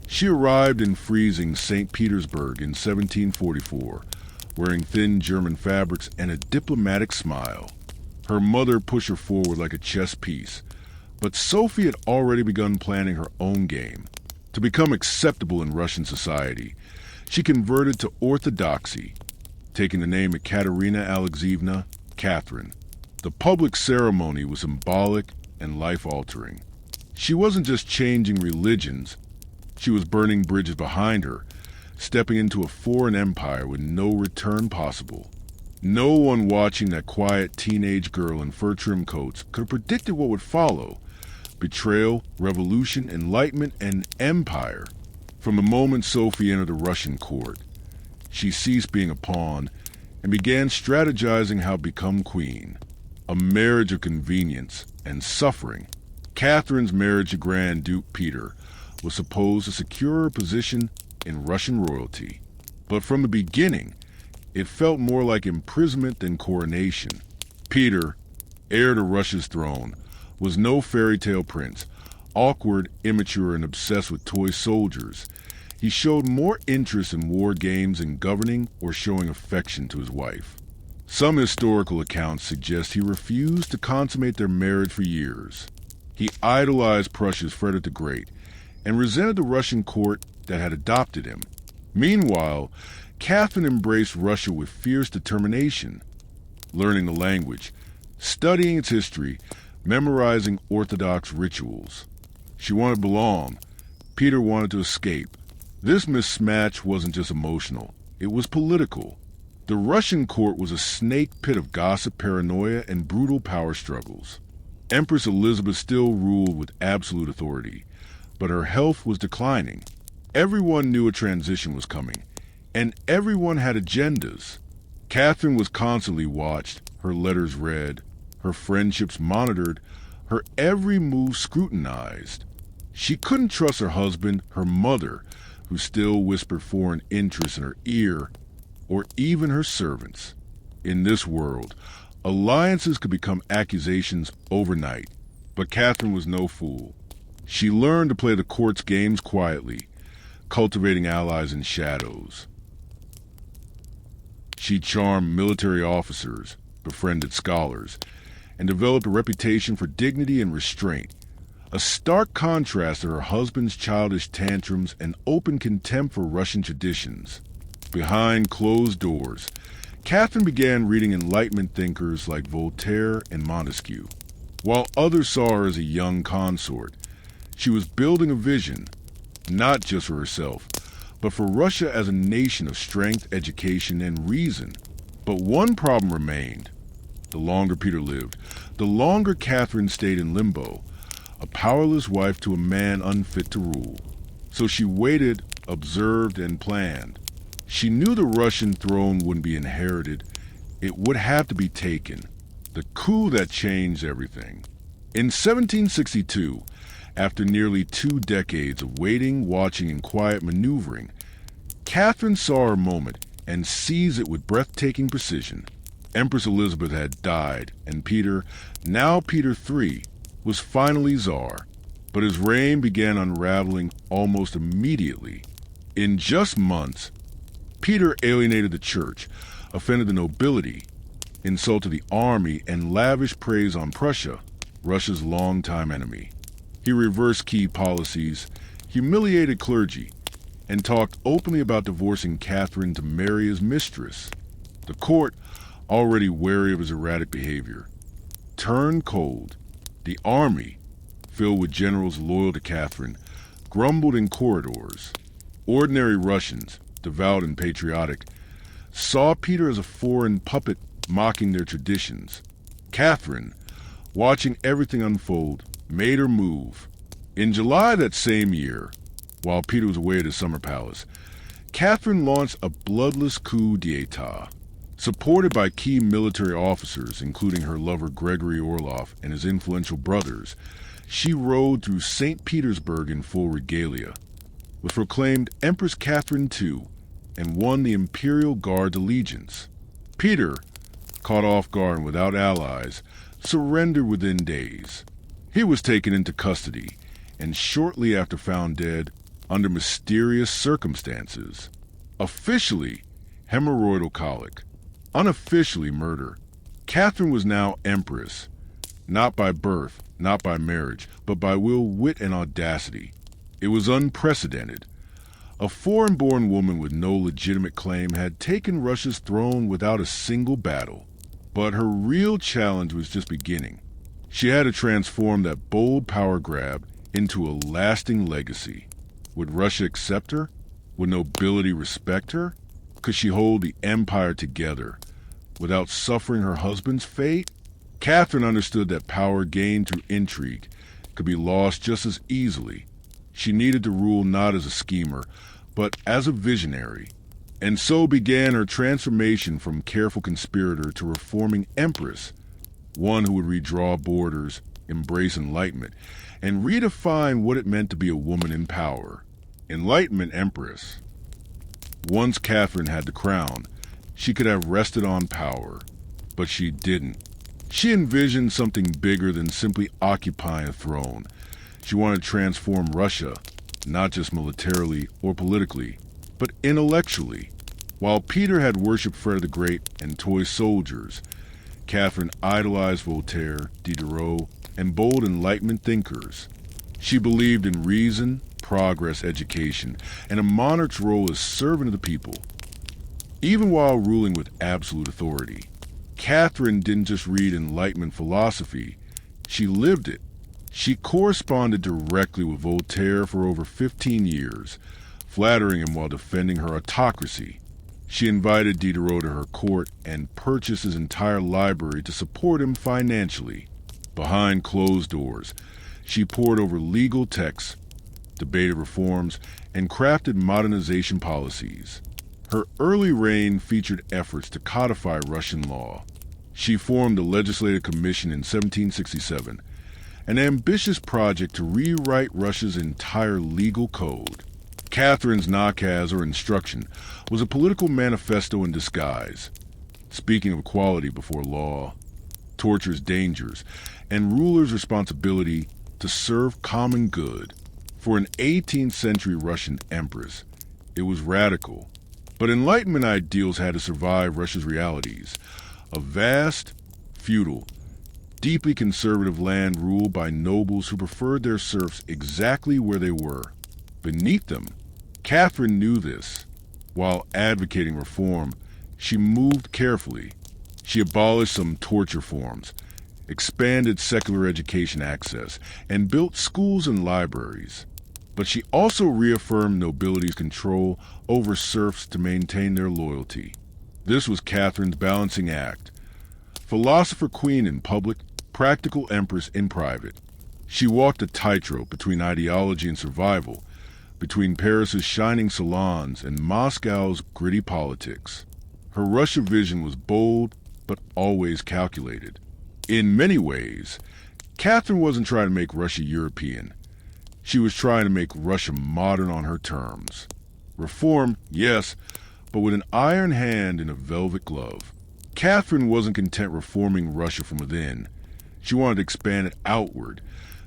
She arrived in freezing St. Petersburg in 1744, wearing thin German fabrics and a diplomatic smile. Her mother pushed her forward like a chess piece, but Sophie had already begun planning her own game. To become acceptable in Russian society, she converted to Orthodoxy, taking the name Ekaterina Alexeyevna, Catherine. The public ceremony was symbolic and life-altering. She wasn't just changing religions, she was burning bridges behind her, stepping into a foreign empire with no return possible. No one watching that quiet teenage girl in fur-trimmed coats could have predicted what would follow: betrayal, revolution, enlightenment, and empire. From the moment Sophie entered the Russian court, she ceased being a pawn and began strategizing how to become queen. A marriage of convenience and suffering. Catherine's marriage to Grand Duke Peter was supposed to secure her position in Russian royalty. But from the beginning, it felt more like imprisonment than coronation. Peter, heir to Russia's throne, was no fairy tale prince, awkward, immature, and obsessed with toy soldiers. He showed more interest in war games and governing or showing affection to his wife. Some historical accounts suggest he refused to consummate their marriage for years. He idolized Prussia's Frederick the Great and resented the Russian court that had adopted him. Meanwhile, Catherine embraced Russia with fierce determination, learning the language, studying its history, memorizing Orthodox rituals. She wanted to belong. Peter wanted to escape. This mismatch wasn't just emotional, it was political. The Russian court was a snake pit of gossip, paranoia, and brutal power struggles. Empress Elizabeth still ruled with absolute authority, but her health was declining. Everyone knew a transition was coming, and everyone had agendas. Catherine was constantly watched, her letters read, her friendships monitored, her every move scrutinized. She couldn't trust her husband, her mother, who still whispered foreign interests in her ear, or even her servants. In this world, Alliances could become accusations overnight, but Catherine was no fool. She learned to play the court's games quietly, cultivating allies in shadows. She charmed military officers, befriended scholars, and developed a reputation for dignity and restraint, a stark contrast to her husband's childish tantrums and open contempt for Russian traditions. Behind closed doors, Catherine began reading Enlightenment thinkers like Voltaire and Montesquieu. While others saw her as a young consort, she was building a vision, not just for herself, but for Russia as a nation of strength, education, and reason. But one problem remained. The longer Peter lived, the longer Catherine stayed in limbo, a powerless wife to a man unfit to rule. So she waited, observed, and planned. She knew the Russian throne wouldn't be inherited. It would have to be taken. The coup that changed everything. In 1762, after nearly 2 decades of waiting, watching, and quiet maneuvering, Catherine saw her moment and seized it with breathtaking precision. Empress Elizabeth had died, and Peter, now Peter III, was finally Tsar. But his reign began unraveling almost immediately. In just months, Peter alienated the church, offended the nobility, insulted the army, and lavished praise on Prussia, Russia's longtime enemy. He reversed key policies, humiliated clergy, and talked openly about divorcing Catherine to marry his mistress. The court, already wary of his erratic behavior, turned cold. The army, filled with generals loyal to Catherine, grumbled in corridors. Ordinary Russians, devout and patriotic, saw Peter as a foreign puppet mocking their traditions. Catherine, watching everything unfold, made her move. In July that same year, while Peter was away at his summer palace, Catherine launched a bloodless coup d'etat. Supported by key military officers, including her lover Gregory Orlov and his influential brothers, she rode through St. Petersburg in full regalia, was proclaimed Empress Catherine II, and won the Imperial Guard's allegiance. Peter, caught off guard and without allies, surrendered within days. He was taken into custody, and shortly after found dead under mysterious circumstances. Officially, hemorrhoidal colic. Unofficially, murder. Catherine was now empress, not by birth, not by marriage, but by will, wit, and audacity. It was unprecedented. A foreign-born woman with no legitimate claim had taken Russia's throne without a single battle. But her real challenge was just beginning. She had to transform that bold power grab into a lasting legacy. Would Russia accept her? Would nobility respect her? Could she hold the empire together without suffering her husband's fate? Catherine understood that power gained through intrigue could be lost just as easily. She needed to rule not as a schemer, but as a visionary. And so began her transformation from careful conspirator to reforming empress, one who would redraw borders, embrace enlightenment, and redefine what it meant to be a woman in power. Enlightenment empress. Once Catherine had the crown, she could have rested on power, but she didn't. She envisioned something bigger than simply occupying a throne. She wanted to transform Russia, not just militarily or politically, but intellectually. While Peter had worshipped Frederick the Great and toy soldiers, Catherine idolized Voltaire, Diderot, and bold Enlightenment thinkers. She believed in reason, progress, education, and a monarch's role as servant of the people. Even while ruling with absolute authority, Catherine didn't just read Enlightenment philosophy, she lived it. She corresponded directly with Voltaire for over 15 years, flattering him while defending her autocracy. She invited Diderot to her court and purchased his entire library to support him financially. Behind closed doors, she pored over legal texts, debated reforms, and crafted modernization policies. Her early reign featured efforts to codify Russian law. She formed the Legislative Commission in 1767, an ambitious project to rewrite Russia's entire legal code. Catherine's nakaz, or instruction, was a political manifesto in disguise. Speaking of equality before law, torture's dangers, and rulers' responsibility to serve common good. For an 18th century Russian empress, it was radical. But Enlightenment ideals had to survive Russia's realities. A vast, feudal, deeply conservative land ruled by nobles who preferred their serfs exactly where they were, beneath them. Catherine knew this. While advocating reform, she moved carefully. She abolished some torture forms, expanded secular education access, and built schools and libraries. But she also reaffirmed nobility's control over serfs to maintain their loyalty. This was Catherine's balancing act. Philosopher queen in public, practical empress in private. She walked a tightrope between ideology and survival, between Paris's shining salons and Moscow's gritty politics. Her Russia vision was bold, but always calculated. In many ways, Catherine wasn't trying to make Russia European. She was trying to make Russia modern on her terms. Reform, yes, but with an iron hand and a velvet glove. Catherine wasn't content reforming Russia from within. She wanted to expand it outward,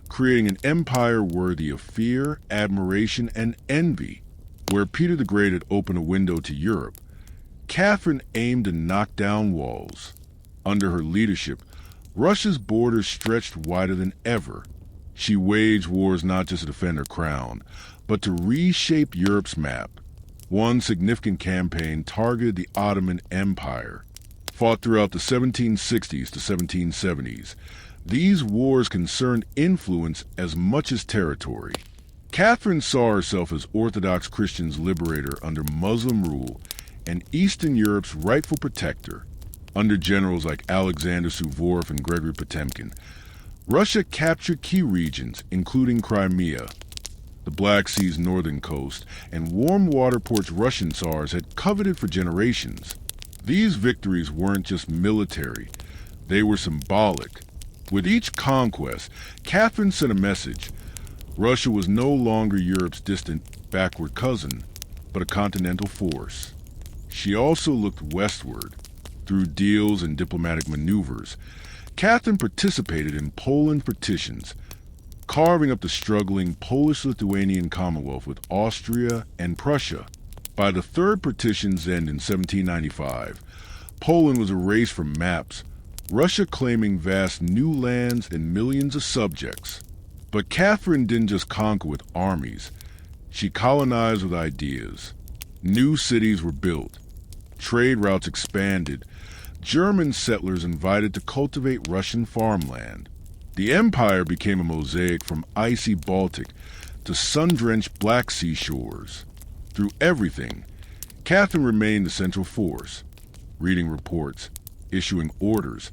creating an empire worthy of fear, admiration, and envy. Where Peter the Great had opened a window to Europe, Catherine aimed to knock down walls. Under her leadership, Russia's borders stretched wider than ever. She waged wars not just to defend her crown, but to reshape Europe's map. One significant campaign targeted the Ottoman Empire. Fought throughout the 1760s to 1770s, these wars concerned influence as much as territory. Catherine saw herself as Orthodox Christians' liberator under Muslim rule and Eastern Europe's rightful protector. Under generals like Alexander Suvorov and Gregory Potemkin, Russia captured key regions, including Crimea, the Black Sea's northern coast, and warm water ports Russian Tsars had coveted for generations. These victories weren't just military, they were symbolic. With each conquest, Catherine sent a message. Russia was no longer Europe's distant, backward cousin, but a continental force. She also looked westward. Through deals and diplomatic maneuvers, Catherine participated in Poland partitions, carving up the struggling Polish-Lithuanian Commonwealth with Austria and Prussia. By the third partition's end in 1795, Poland was erased from maps, Russia claiming vast new lands and millions of subjects. But Catherine didn't just conquer with armies. She colonized with ideas. New cities were built. Trade routes expanded. German settlers invited to cultivate Russian farmland. The empire became a mosaic from icy Baltic to sun-drenched Black Sea shores. Through everything, Catherine remained the central force, reading reports, issuing orders,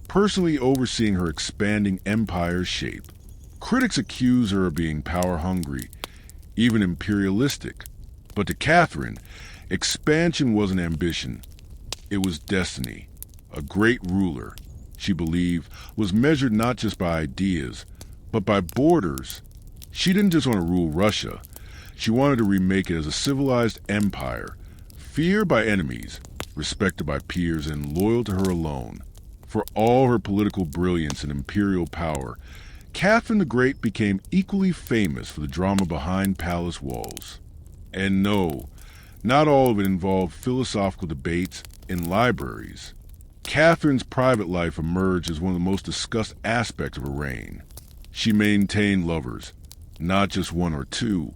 personally overseeing her expanding empire's shape. Critics accuse her of being power-hungry, even imperialistic. But to Catherine, expansion wasn't ambition. It was destiny. A great ruler, she believed, was measured not just by ideas, but by borders. She didn't just want to rule Russia. She wanted to remake it as a civilized empire, feared by enemies, respected by peers, and loyal to her alone. For all her political brilliance and imperial power, Catherine the Great became equally famous for the drama behind palace walls. And no, not all of it involved philosophical debates in libraries. Catherine's private life emerged as one of the most discussed aspects of her reign. She maintained lovers, not just one or two,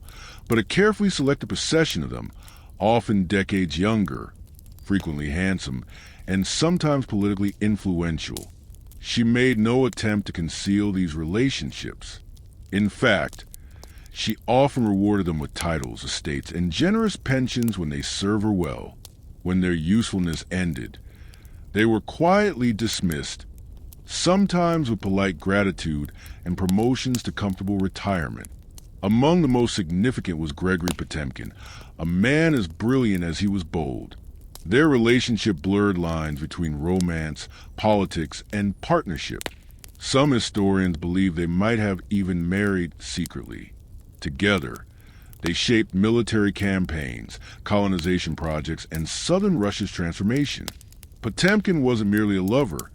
but a carefully selected procession of them, often decades younger, frequently handsome, and sometimes politically influential. She made no attempt to conceal these relationships. In fact, she often rewarded them with titles, estates, and generous pensions when they served her well. When their usefulness ended, they were quietly dismissed, sometimes with polite gratitude and promotions to comfortable retirement. Among the most significant was Gregory Potemkin, a man as brilliant as he was bold. Their relationship blurred lines between romance, politics, and partnership. Some historians believe they might have even married secretly. Together, they shaped military campaigns, colonization projects, and southern Russia's transformation. Potemkin wasn't merely a lover.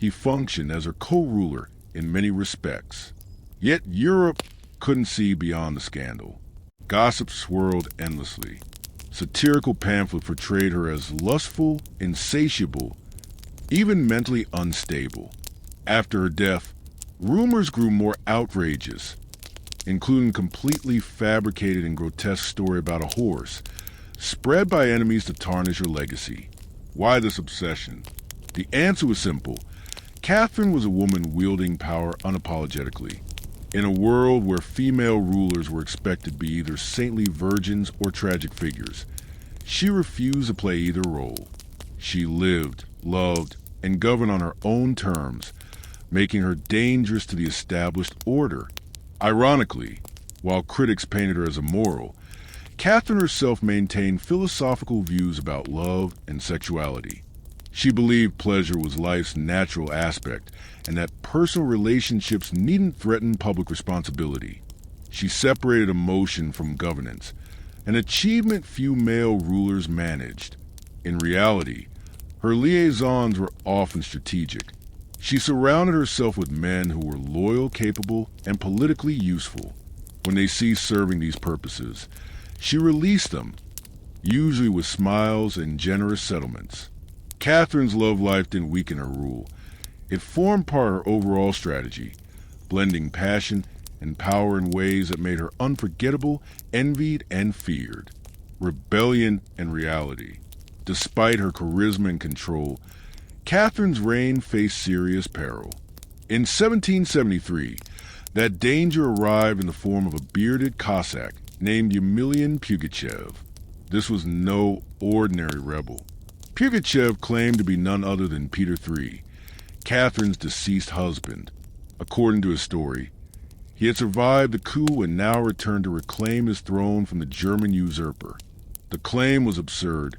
He functioned as her co-ruler in many respects. Yet Europe couldn't see beyond the scandal. Gossip swirled endlessly. Satirical pamphlets portrayed her as lustful, insatiable, even mentally unstable. After her death, rumors grew more outrageous, including a completely fabricated and grotesque story about a horse, spread by enemies to tarnish her legacy. Why this obsession? The answer was simple. Catherine was a woman wielding power unapologetically. In a world where female rulers were expected to be either saintly virgins or tragic figures, she refused to play either role. She lived, loved, and governed on her own terms, making her dangerous to the established order. Ironically, while critics painted her as immoral, Catherine herself maintained philosophical views about love and sexuality. She believed pleasure was life's natural aspect and that personal relationships needn't threaten public responsibility. She separated emotion from governance, an achievement few male rulers managed. In reality, her liaisons were often strategic. She surrounded herself with men who were loyal, capable, and politically useful. When they ceased serving these purposes, she released them, usually with smiles and generous settlements. Catherine's love life didn't weaken her rule. It formed part of her overall strategy, blending passion and power in ways that made her unforgettable, envied, and feared. Rebellion and reality. Despite her charisma and control, Catherine's reign faced serious peril. In 1773, that danger arrived in the form of a bearded Cossack named Emelian Pugachev. This was no ordinary rebel. Pugachev claimed to be none other than Peter III, Catherine's deceased husband. According to his story, he had survived the coup and now returned to reclaim his throne from the German usurper. The claim was absurd.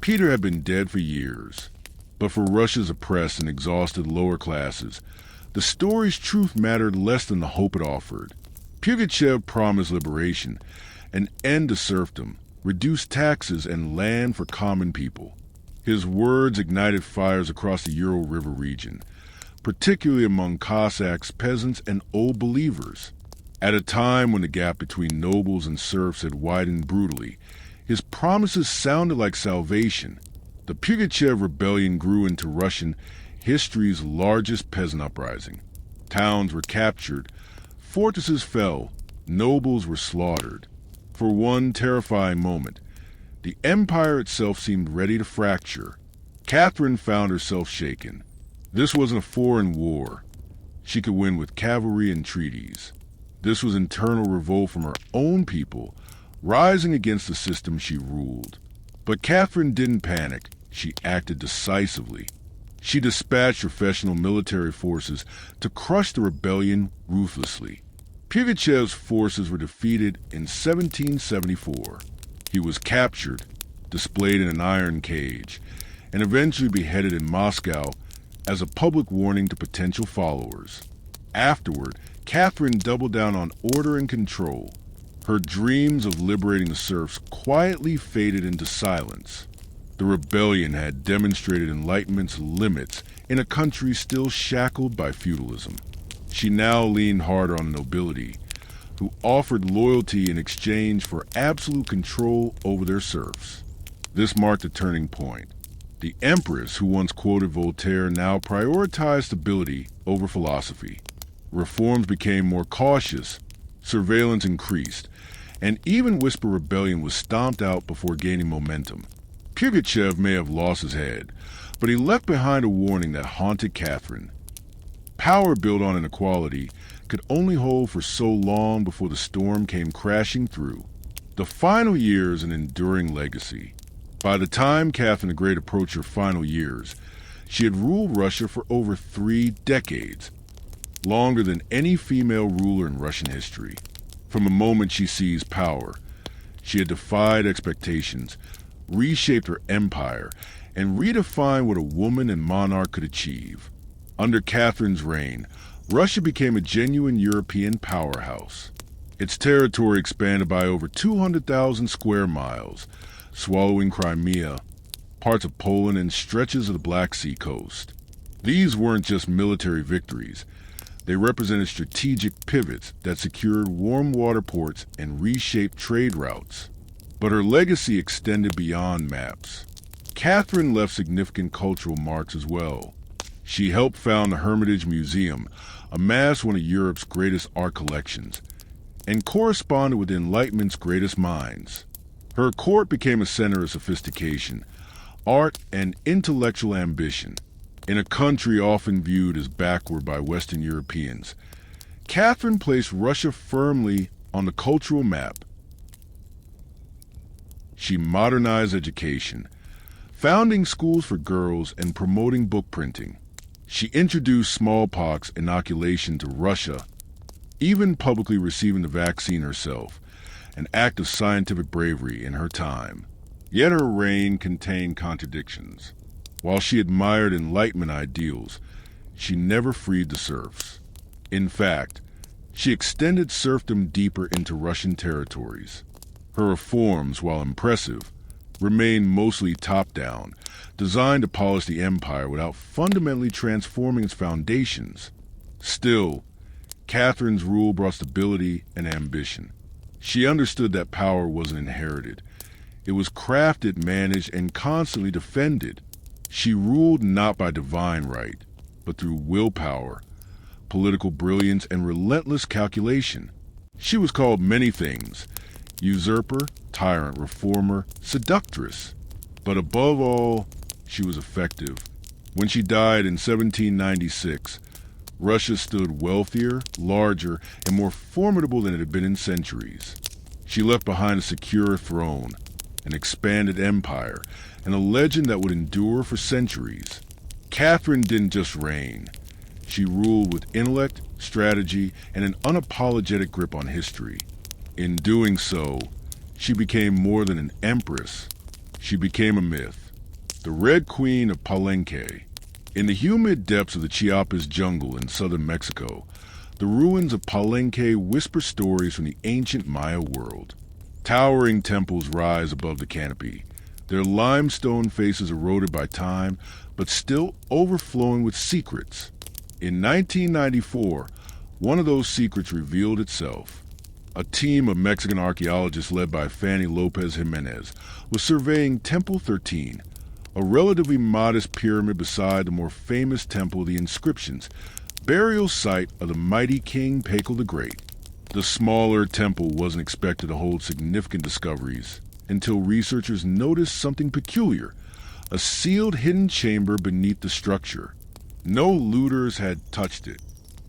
Peter had been dead for years, but for Russia's oppressed and exhausted lower classes, the story's truth mattered less than the hope it offered. Pugachev promised liberation, an end to serfdom, reduced taxes, and land for common people. His words ignited fires across the Ural River region, particularly among Cossacks, peasants, and old believers. At a time when the gap between nobles and serfs had widened brutally, his promises sounded like salvation. The Pugachev rebellion grew into Russian history's largest peasant uprising. Towns were captured, fortresses fell, nobles were slaughtered. For one terrifying moment, the empire itself seemed ready to fracture. Catherine found herself shaken. This wasn't a foreign war. She could win with cavalry and treaties. This was internal revolt from her own people, rising against the system she ruled. But Catherine didn't panic. She acted decisively. She dispatched professional military forces to crush the rebellion ruthlessly. Pugachev's forces were defeated in 1774. He was captured, displayed in an iron cage, and eventually beheaded in Moscow as a public warning to potential followers. Afterward, Catherine doubled down on order and control. Her dreams of liberating the serfs quietly faded into silence. The rebellion had demonstrated Enlightenment's limits in a country still shackled by feudalism. She now leaned harder on the nobility, who offered loyalty in exchange for absolute control over their serfs. This marked a turning point. The empress, who once quoted Voltaire, now prioritized stability over philosophy. Reforms became more cautious, surveillance increased, and even whisper rebellion was stomped out before gaining momentum. Pugachev may have lost his head, but he left behind a warning that haunted Catherine. Power built on inequality could only hold for so long before the storm came crashing through. The final years an enduring legacy. By the time Catherine the Great approached her final years, she had ruled Russia for over 3 decades, longer than any female ruler in Russian history. From the moment she seized power, she had defied expectations, reshaped her empire, and redefined what a woman and monarch could achieve. Under Catherine's reign, Russia became a genuine European powerhouse. Its territory expanded by over 200,000 square miles, swallowing Crimea, parts of Poland, and stretches of the Black Sea coast. These weren't just military victories. They represented strategic pivots that secured warm water ports and reshaped trade routes. But her legacy extended beyond maps. Catherine left significant cultural marks as well. She helped found the Hermitage Museum, amassed one of Europe's greatest art collections, and corresponded with the Enlightenment's greatest minds. Her court became a center of sophistication, art, and intellectual ambition. In a country often viewed as backward by Western Europeans, Catherine placed Russia firmly on the cultural map. She modernized education, founding schools for girls and promoting book printing. She introduced smallpox inoculation to Russia, even publicly receiving the vaccine herself, an act of scientific bravery in her time. Yet her reign contained contradictions. While she admired Enlightenment ideals, she never freed the serfs. In fact, she extended serfdom deeper into Russian territories. Her reforms, while impressive, remained mostly top-down, designed to polish the empire without fundamentally transforming its foundations. Still, Catherine's rule brought stability and ambition. She understood that power wasn't inherited. It was crafted, managed, and constantly defended. She ruled not by divine right, but through willpower, political brilliance, and relentless calculation. She was called many things: usurper, tyrant, reformer, seductress. But above all, she was effective. When she died in 1796, Russia stood wealthier, larger, and more formidable than it had been in centuries. She left behind a secure throne, an expanded empire, and a legend that would endure for centuries. Catherine didn't just reign. She ruled with intellect, strategy, and an unapologetic grip on history. In doing so, she became more than an empress. She became a myth. The Red Queen of Palenque. In the humid depths of the Chiapas jungle in southern Mexico, the ruins of Palenque whisper stories from the ancient Maya world. Towering temples rise above the canopy, their limestone faces eroded by time, but still overflowing with secrets. In 1994, one of those secrets revealed itself. A team of Mexican archaeologists led by Fanny Lopez Jimenez was surveying Temple 13, a relatively modest pyramid beside the more famous Temple of the Inscriptions, burial site of the mighty King Pacal the Great. The smaller temple wasn't expected to hold significant discoveries until researchers noticed something peculiar: a sealed hidden chamber beneath the structure. No looters had touched it.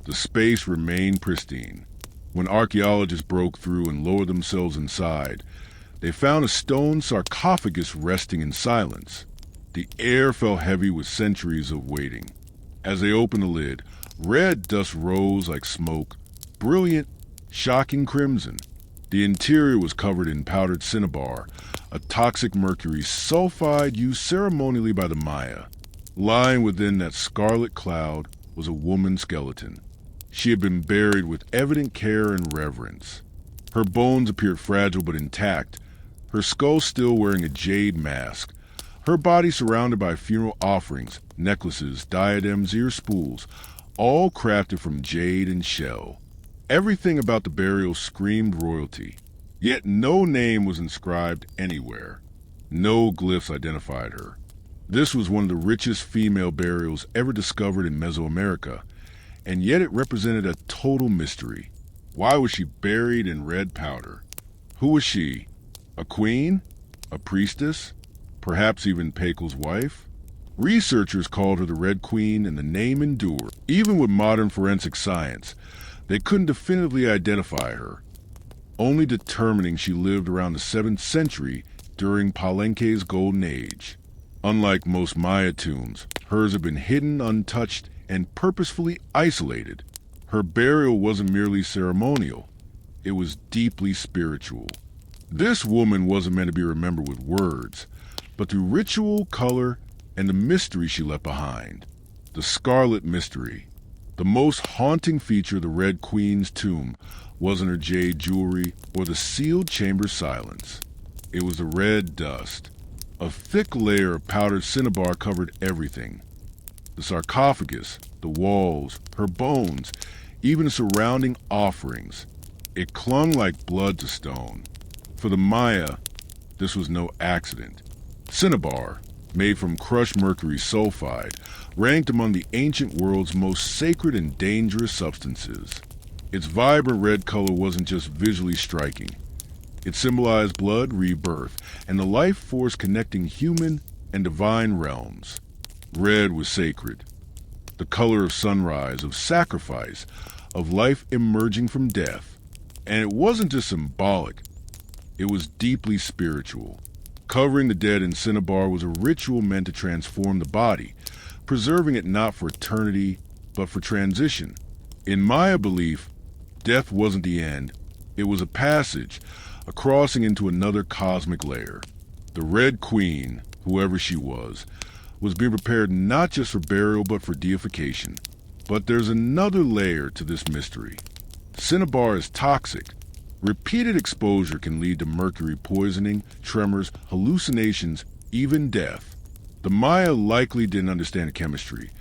The space remained pristine. When archaeologists broke through and lowered themselves inside, they found a stone sarcophagus resting in silence. The air felt heavy with centuries of waiting. As they opened the lid, red dust rose like smoke, brilliant, shocking crimson. The interior was covered in powdered cinnabar, a toxic mercury sulfide used ceremonially by the Maya. Lying within that scarlet cloud was a woman's skeleton. She had been buried with evident care and reverence. Her bones appeared fragile but intact, her skull still wearing a jade mask, her body surrounded by funeral offerings, necklaces, diadems, ear spools, all crafted from jade and shell. Everything about the burial screamed royalty, yet no name was inscribed anywhere. No glyphs identified her. This was one of the richest female burials ever discovered in Mesoamerica, and yet it represented a total mystery. Why was she buried in red powder? Who was she? A queen? A priestess? Perhaps even Pacal's wife? Researchers called her the Red Queen, and the name endured. Even with modern forensic science, they couldn't definitively identify her, only determining she lived around the 7th century during Palenque's golden age. Unlike most Maya tombs, hers had been hidden, untouched, and purposefully isolated. Her burial wasn't merely ceremonial, it was deeply spiritual. This woman wasn't meant to be remembered with words, but through ritual, color, and the mystery she left behind. The Scarlet Mystery. The most haunting feature of the Red Queen's tomb wasn't her jade jewelry or the sealed chamber's silence. It was the red dust. A thick layer of powdered cinnabar covered everything. The sarcophagus, the walls, her bones, even the surrounding offerings. It clung like blood to stone. For the Maya, this was no accident. Cinnabar, made from crushed mercury sulfide, ranked among the ancient world's most sacred and dangerous substances. Its vibrant red color wasn't just visually striking. It symbolized blood rebirth and the life force connecting human and divine realms. Red was sacred, the color of sunrise, of sacrifice, of life emerging from death. And it wasn't just symbolic, it was deeply spiritual. Covering the dead in cinnabar was a ritual meant to transform the body, preserving it not for eternity, but for transition. In Maya belief, death wasn't the end, it was a passage, a crossing into another cosmic layer. The Red Queen, whoever she was being prepared not just for burial but for deification. But there's another layer to this mystery. Cinnabar is toxic. Repeated exposure can lead to mercury poisoning, tremors, hallucinations, even death. The Maya likely didn't understand chemistry,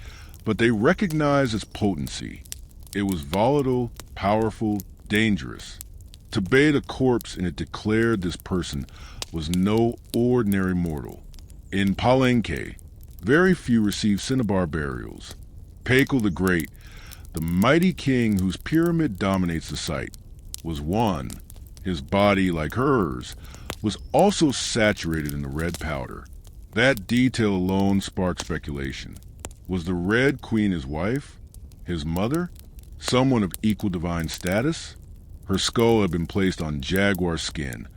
but they recognized its potency. It was volatile, powerful, dangerous. To bathe a corpse in it declared this person was no ordinary mortal. In Palenque, very few received cinnabar burials. Pacal the Great, the mighty king whose pyramid dominates the site, was one. His body, like hers, was also saturated in the red powder. That detail alone sparked speculation. Was the Red Queen his wife? His mother? Someone of equal divine status? Her skull had been placed on jaguar skin,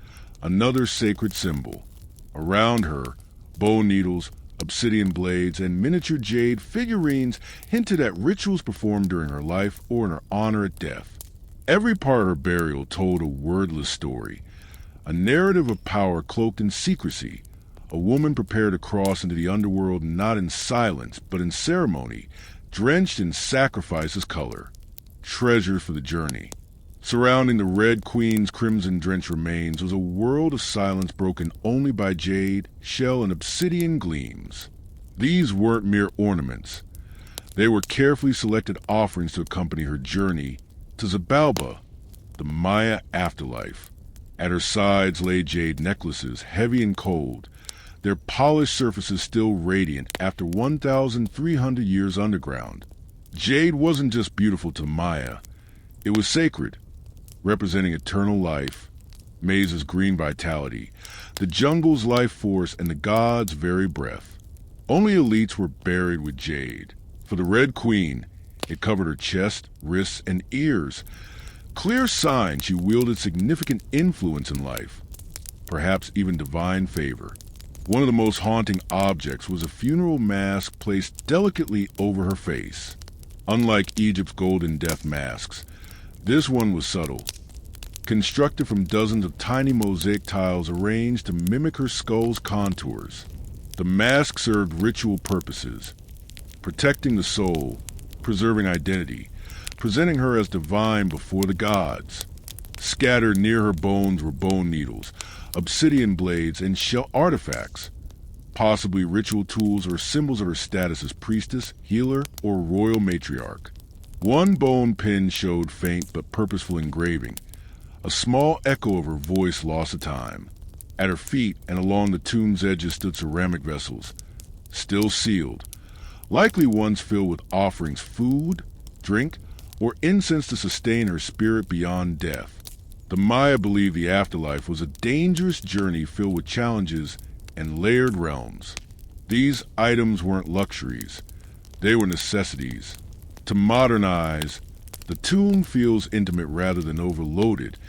another sacred symbol. Around her, bone needles, obsidian blades, and miniature jade figurines hinted at rituals performed during her life or in her honor at death. Every part of her burial told a wordless story, a narrative of power cloaked in secrecy. A woman prepared to cross into the underworld not in silence, but in ceremony, drenched in sacrifice's color. Treasure for the journey. Surrounding the Red Queen's crimson-drenched remains was a world of silence broken only by jade, shell, and obsidian gleams. These weren't mere ornaments. They were carefully selected offerings to accompany her journey to Xibalba, the Maya afterlife. At her sides lay jade necklaces, heavy and cold, their polished surfaces still radiant after 1,300 years underground. Jade wasn't just beautiful to Maya, it was sacred, representing eternal life, Maze's green vitality, the jungle's life force, and the gods' very breath. Only elites were buried with jade. For the Red Queen, it covered her chest, wrists, and ears, clear sign she wielded significant influence in life, perhaps even divine favor. One of the most haunting objects was a funeral mask placed delicately over her face. Unlike Egypt's golden death masks, this one was subtle, constructed from dozens of tiny mosaic tiles arranged to mimic her skull's contours. The mask served ritual purposes, protecting the soul, preserving identity, presenting her as divine before the gods. Scattered near her bones were bone needles, obsidian blades, and shell artifacts, possibly ritual tools or symbols of her status as priestess, healer, or royal matriarch. One bone pin showed faint but purposeful engraving, a small echo of her voice lost to time. At her feet and along the tomb's edges stood ceramic vessels, still sealed, likely ones filled with offerings, food, drink, or incense to sustain her spirit beyond death. The Maya believed the afterlife was a dangerous journey filled with challenges and layered realms. These items weren't luxuries, they were necessities. To modernize, the tomb feels intimate rather than overloaded,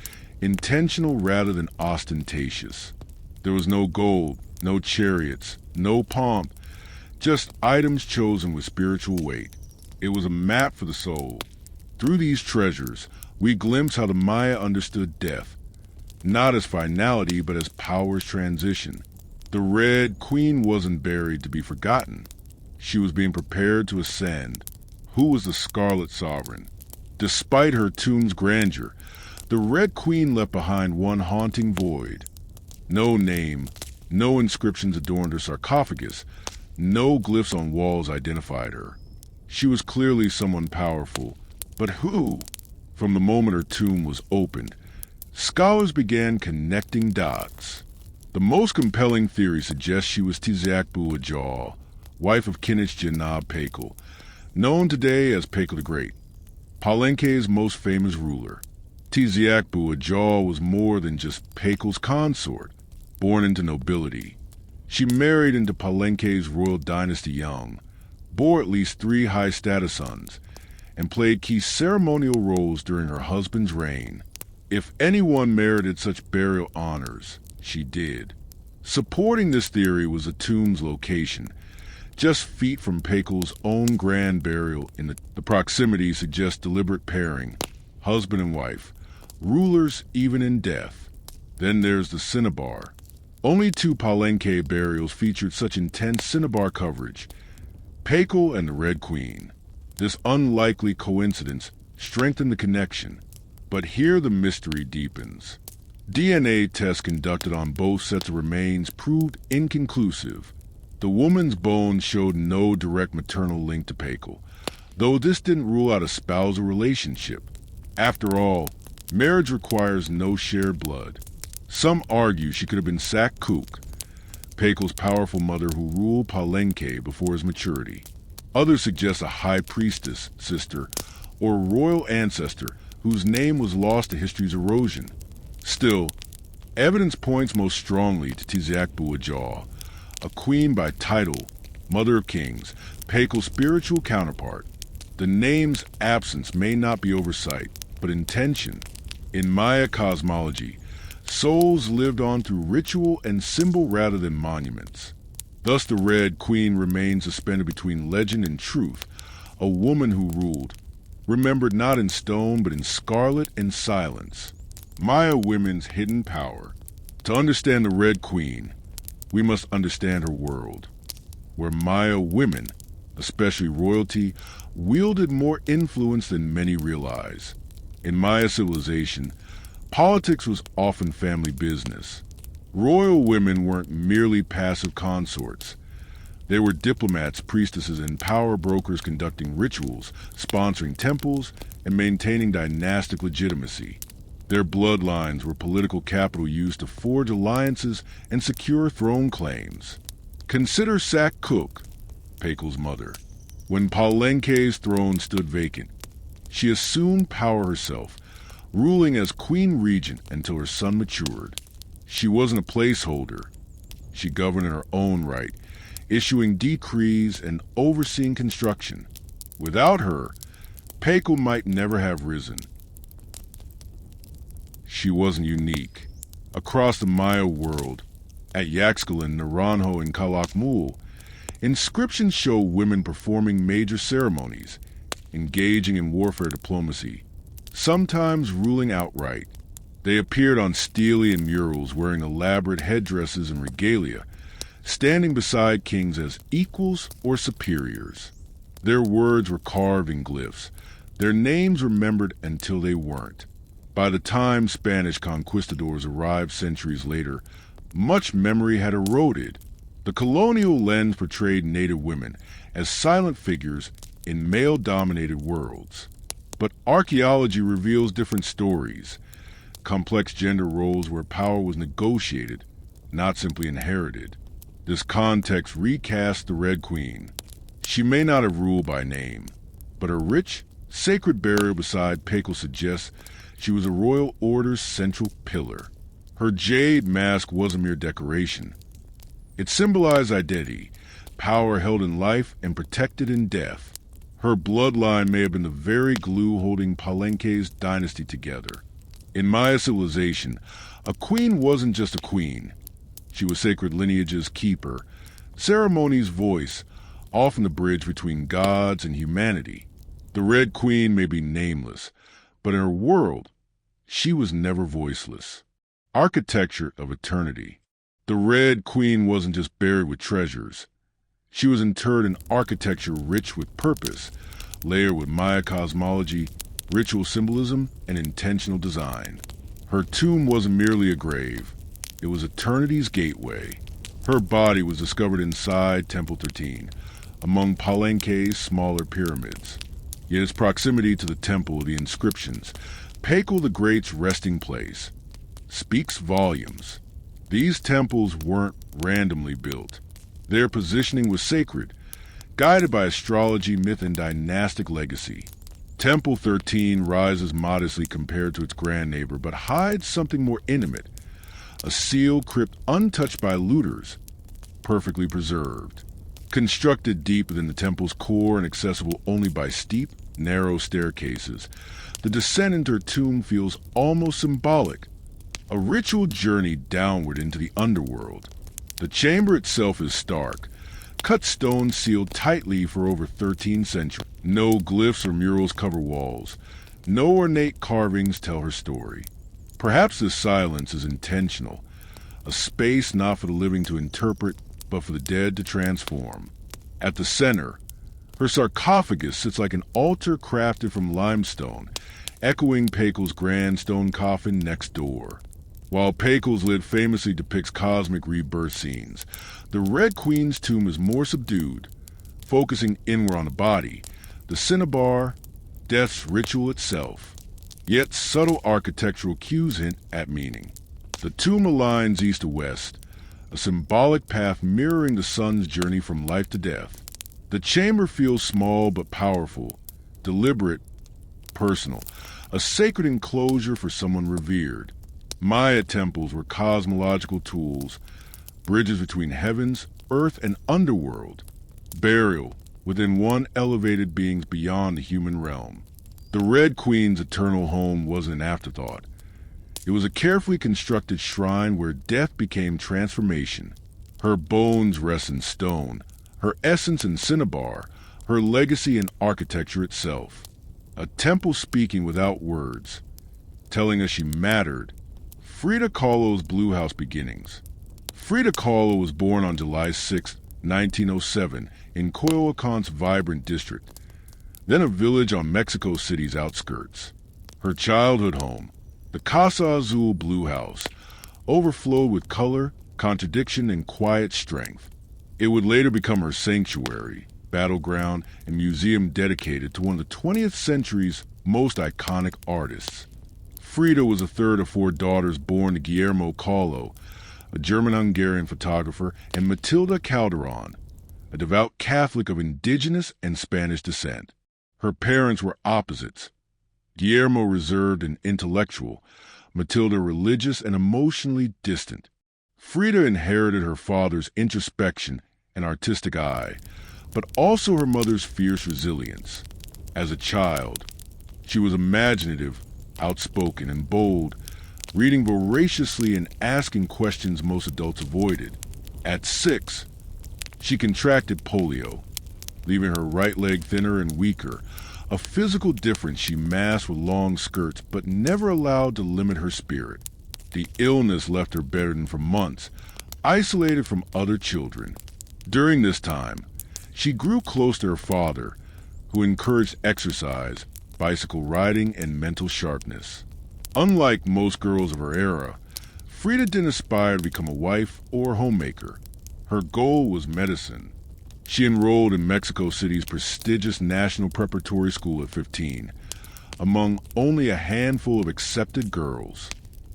intentional rather than ostentatious. There was no gold, no chariots, no pomp, just items chosen with spiritual weight. It was a map for the soul. Through these treasures, we glimpse how the Maya understood death, not as finality but as power's transition. The Red Queen wasn't buried to be forgotten. She was being prepared to ascend. Who was the Scarlet Sovereign? Despite her tomb's grandeur, the Red Queen left behind one haunting void. No name, no inscriptions adorned her sarcophagus, no glyphs on walls identified her. She was clearly someone powerful. But who? From the moment her tomb was opened, scholars began connecting dots. The most compelling theory suggests she was Tizakbu Ajal, wife of Kinich Janab Pakal, known today as Pakal the Great, Palenque's most famous ruler. Tizakbu Ajal was more than just Pakal's consort, born into nobility. She married into Palenque's royal dynasty young, bore at least 3 high-status sons, and played key ceremonial roles during her husband's reign. If anyone merited such burial honors, she did. Supporting this theory was the tomb's location, just feet from Pakal's own grand burial. The proximity suggests deliberate pairing, husband and wife, rulers even in death. Then there's the cinnabar. Only 2 Palenque burials featured such intense cinnabar coverage, Pakal and the Red Queen. This unlikely coincidence strengthened the connection, but here the mystery deepens. DNA tests conducted on both sets of remains proved inconclusive. The woman's bones showed no direct maternal link to Pakal, though this didn't rule out a spousal relationship. After all, marriage requires no shared blood. Some argue she could have been Sak-Kuk, Pakal's powerful mother who ruled Palenque before his maturity. Others suggest a high priestess, sister, or royal ancestor whose name was lost to history's erosion. Still, evidence points most strongly to Tizakbu Ajal, a queen by title, mother of kings, Pakal's spiritual counterpart. The name's absence may not be oversight, but intention. In Maya cosmology, souls lived on through ritual and symbol rather than monuments. Thus the Red Queen remains suspended between legend and truth, a woman who ruled, remembered not in stone but in scarlet and silence. Maya women's hidden power. To understand the Red Queen, we must understand her world, where Maya women, especially royalty, wielded more influence than many realize. In Maya civilization, politics was often family business. Royal women weren't merely passive consorts. They were diplomats, priestesses, and power brokers conducting rituals, sponsoring temples, and maintaining dynastic legitimacy. Their bloodlines were political capital used to forge alliances and secure throne claims. Consider Sak-Kuk, Pakal's mother. When Palenque's throne stood vacant, she assumed power herself, ruling as queen regent until her son matured. She wasn't a placeholder. She governed in her own right, issuing decrees and overseeing construction. Without her, Pakal might never have risen. She wasn't unique. Across the Maya world, at Yaxchilan, Naranjo, and Calakmul, inscriptions show women performing major ceremonies, engaging in warfare diplomacy, sometimes ruling outright. They appeared on stele and murals wearing elaborate headdresses and regalia, standing beside kings as equals or superiors. Their words were carved in glyphs, their names remembered until they weren't. By the time Spanish conquistadors arrived centuries later, much memory had eroded. The colonial lens portrayed native women as silent figures in male-dominated worlds. But archaeology reveals different stories, complex gender roles where power was negotiated, not simply inherited. This context recasts the Red Queen. She may not have ruled by name, but her rich, sacred burial beside Pakal suggests she was a royal order's central pillar. Her jade mask wasn't mere decoration. It symbolized identity, power held in life and protected in death. Her bloodline may have been the very glue holding Palenque's dynasty together. In Maya civilization, a queen wasn't just a queen. She was sacred lineage's keeper, ceremony's voice, often the bridge between gods and humanity. The Red Queen may be nameless, but in her world, she was never voiceless. Architecture of eternity. The Red Queen wasn't just buried with treasures. She was interred in architecture rich with purpose, layered with Maya cosmology, ritual symbolism, and intentional design. Her tomb wasn't merely a grave. It was eternity's gateway. Her body was discovered inside Temple 13, among Palenque's smaller pyramids. Yet its proximity to the temple of the inscriptions, Pacal the Great's resting place, speaks volumes. These temples weren't randomly built. Their positioning was sacred, guided by astrology, myth, and dynastic legacy. Temple 13 rises modestly compared to its grand neighbor, but hides something more intimate, a sealed crypt untouched by looters, perfectly preserved. Constructed deep within the temple's core and accessible only by steep, narrow staircases, the descent into her tomb feels almost symbolic, a ritual journey downward into the underworld. The chamber itself is stark, cut stone sealed tightly for over 13 centuries. No glyphs or murals cover walls. No ornate carvings tell her story. Perhaps this silence is intentional, a space not for the living to interpret, but for the dead to transform. At the center, her sarcophagus sits like an altar crafted from limestone, echoing Pacal's grand stone coffin next door. While Pacal's lid famously depicts cosmic rebirth scenes, the Red Queen's tomb is more subdued, focusing inward on the body, the cinnabar, death's ritual itself. Yet subtle architectural cues hint at meaning. The tomb aligns east to west, a symbolic path mirroring the sun's journey from life to death. The chamber feels small but powerful, deliberate, personal, a sacred enclosure for someone revered. Maya temples were cosmological tools, bridges between heavens, earth, and underworld, burial within one elevated beings beyond the human realm. The Red Queen's eternal home wasn't an afterthought. It was a carefully constructed shrine where death became transformation. Her bones rest in stone, her essence in cinnabar, her legacy in architecture itself. A temple speaking without words, telling us she mattered. Frida Kahlo's Blue House beginnings. Frida Kahlo was born on July 6, 1907, in Coyoacan's vibrant district, then a village on Mexico City's outskirts. Her childhood home, the Casa Azul Blue House, overflowed with color, contradiction, and quiet strength. It would later become her sanctuary, battleground, and museum dedicated to one of the 20th century's most iconic artists. Frida was the third of four daughters born to Guillermo Kahlo, a German-Hungarian photographer, and Matilda Calderon, a devout Catholic of indigenous and Spanish descent. Her parents were opposites. Guillermo reserved and intellectual, Matilda religious and emotionally distant. Frida inherited her father's introspection and artistic eye, but also her mother's fierce resilience. As a child, she was imaginative, outspoken, and bold, reading voraciously and asking questions most adults avoided. At 6, she contracted polio, leaving her right leg thinner and weaker, a physical difference she masked with long skirts but never allowed to limit her spirit. The illness left her bedridden for months, isolated from other children. During this time, she grew close to her father, who encouraged exercise, bicycle riding, and mental sharpness. Unlike most girls of her era, Frida didn't aspire to become a wife or homemaker. Her goal was medicine. She enrolled in Mexico City's prestigious National Preparatory School at 15, among only a handful of accepted girls.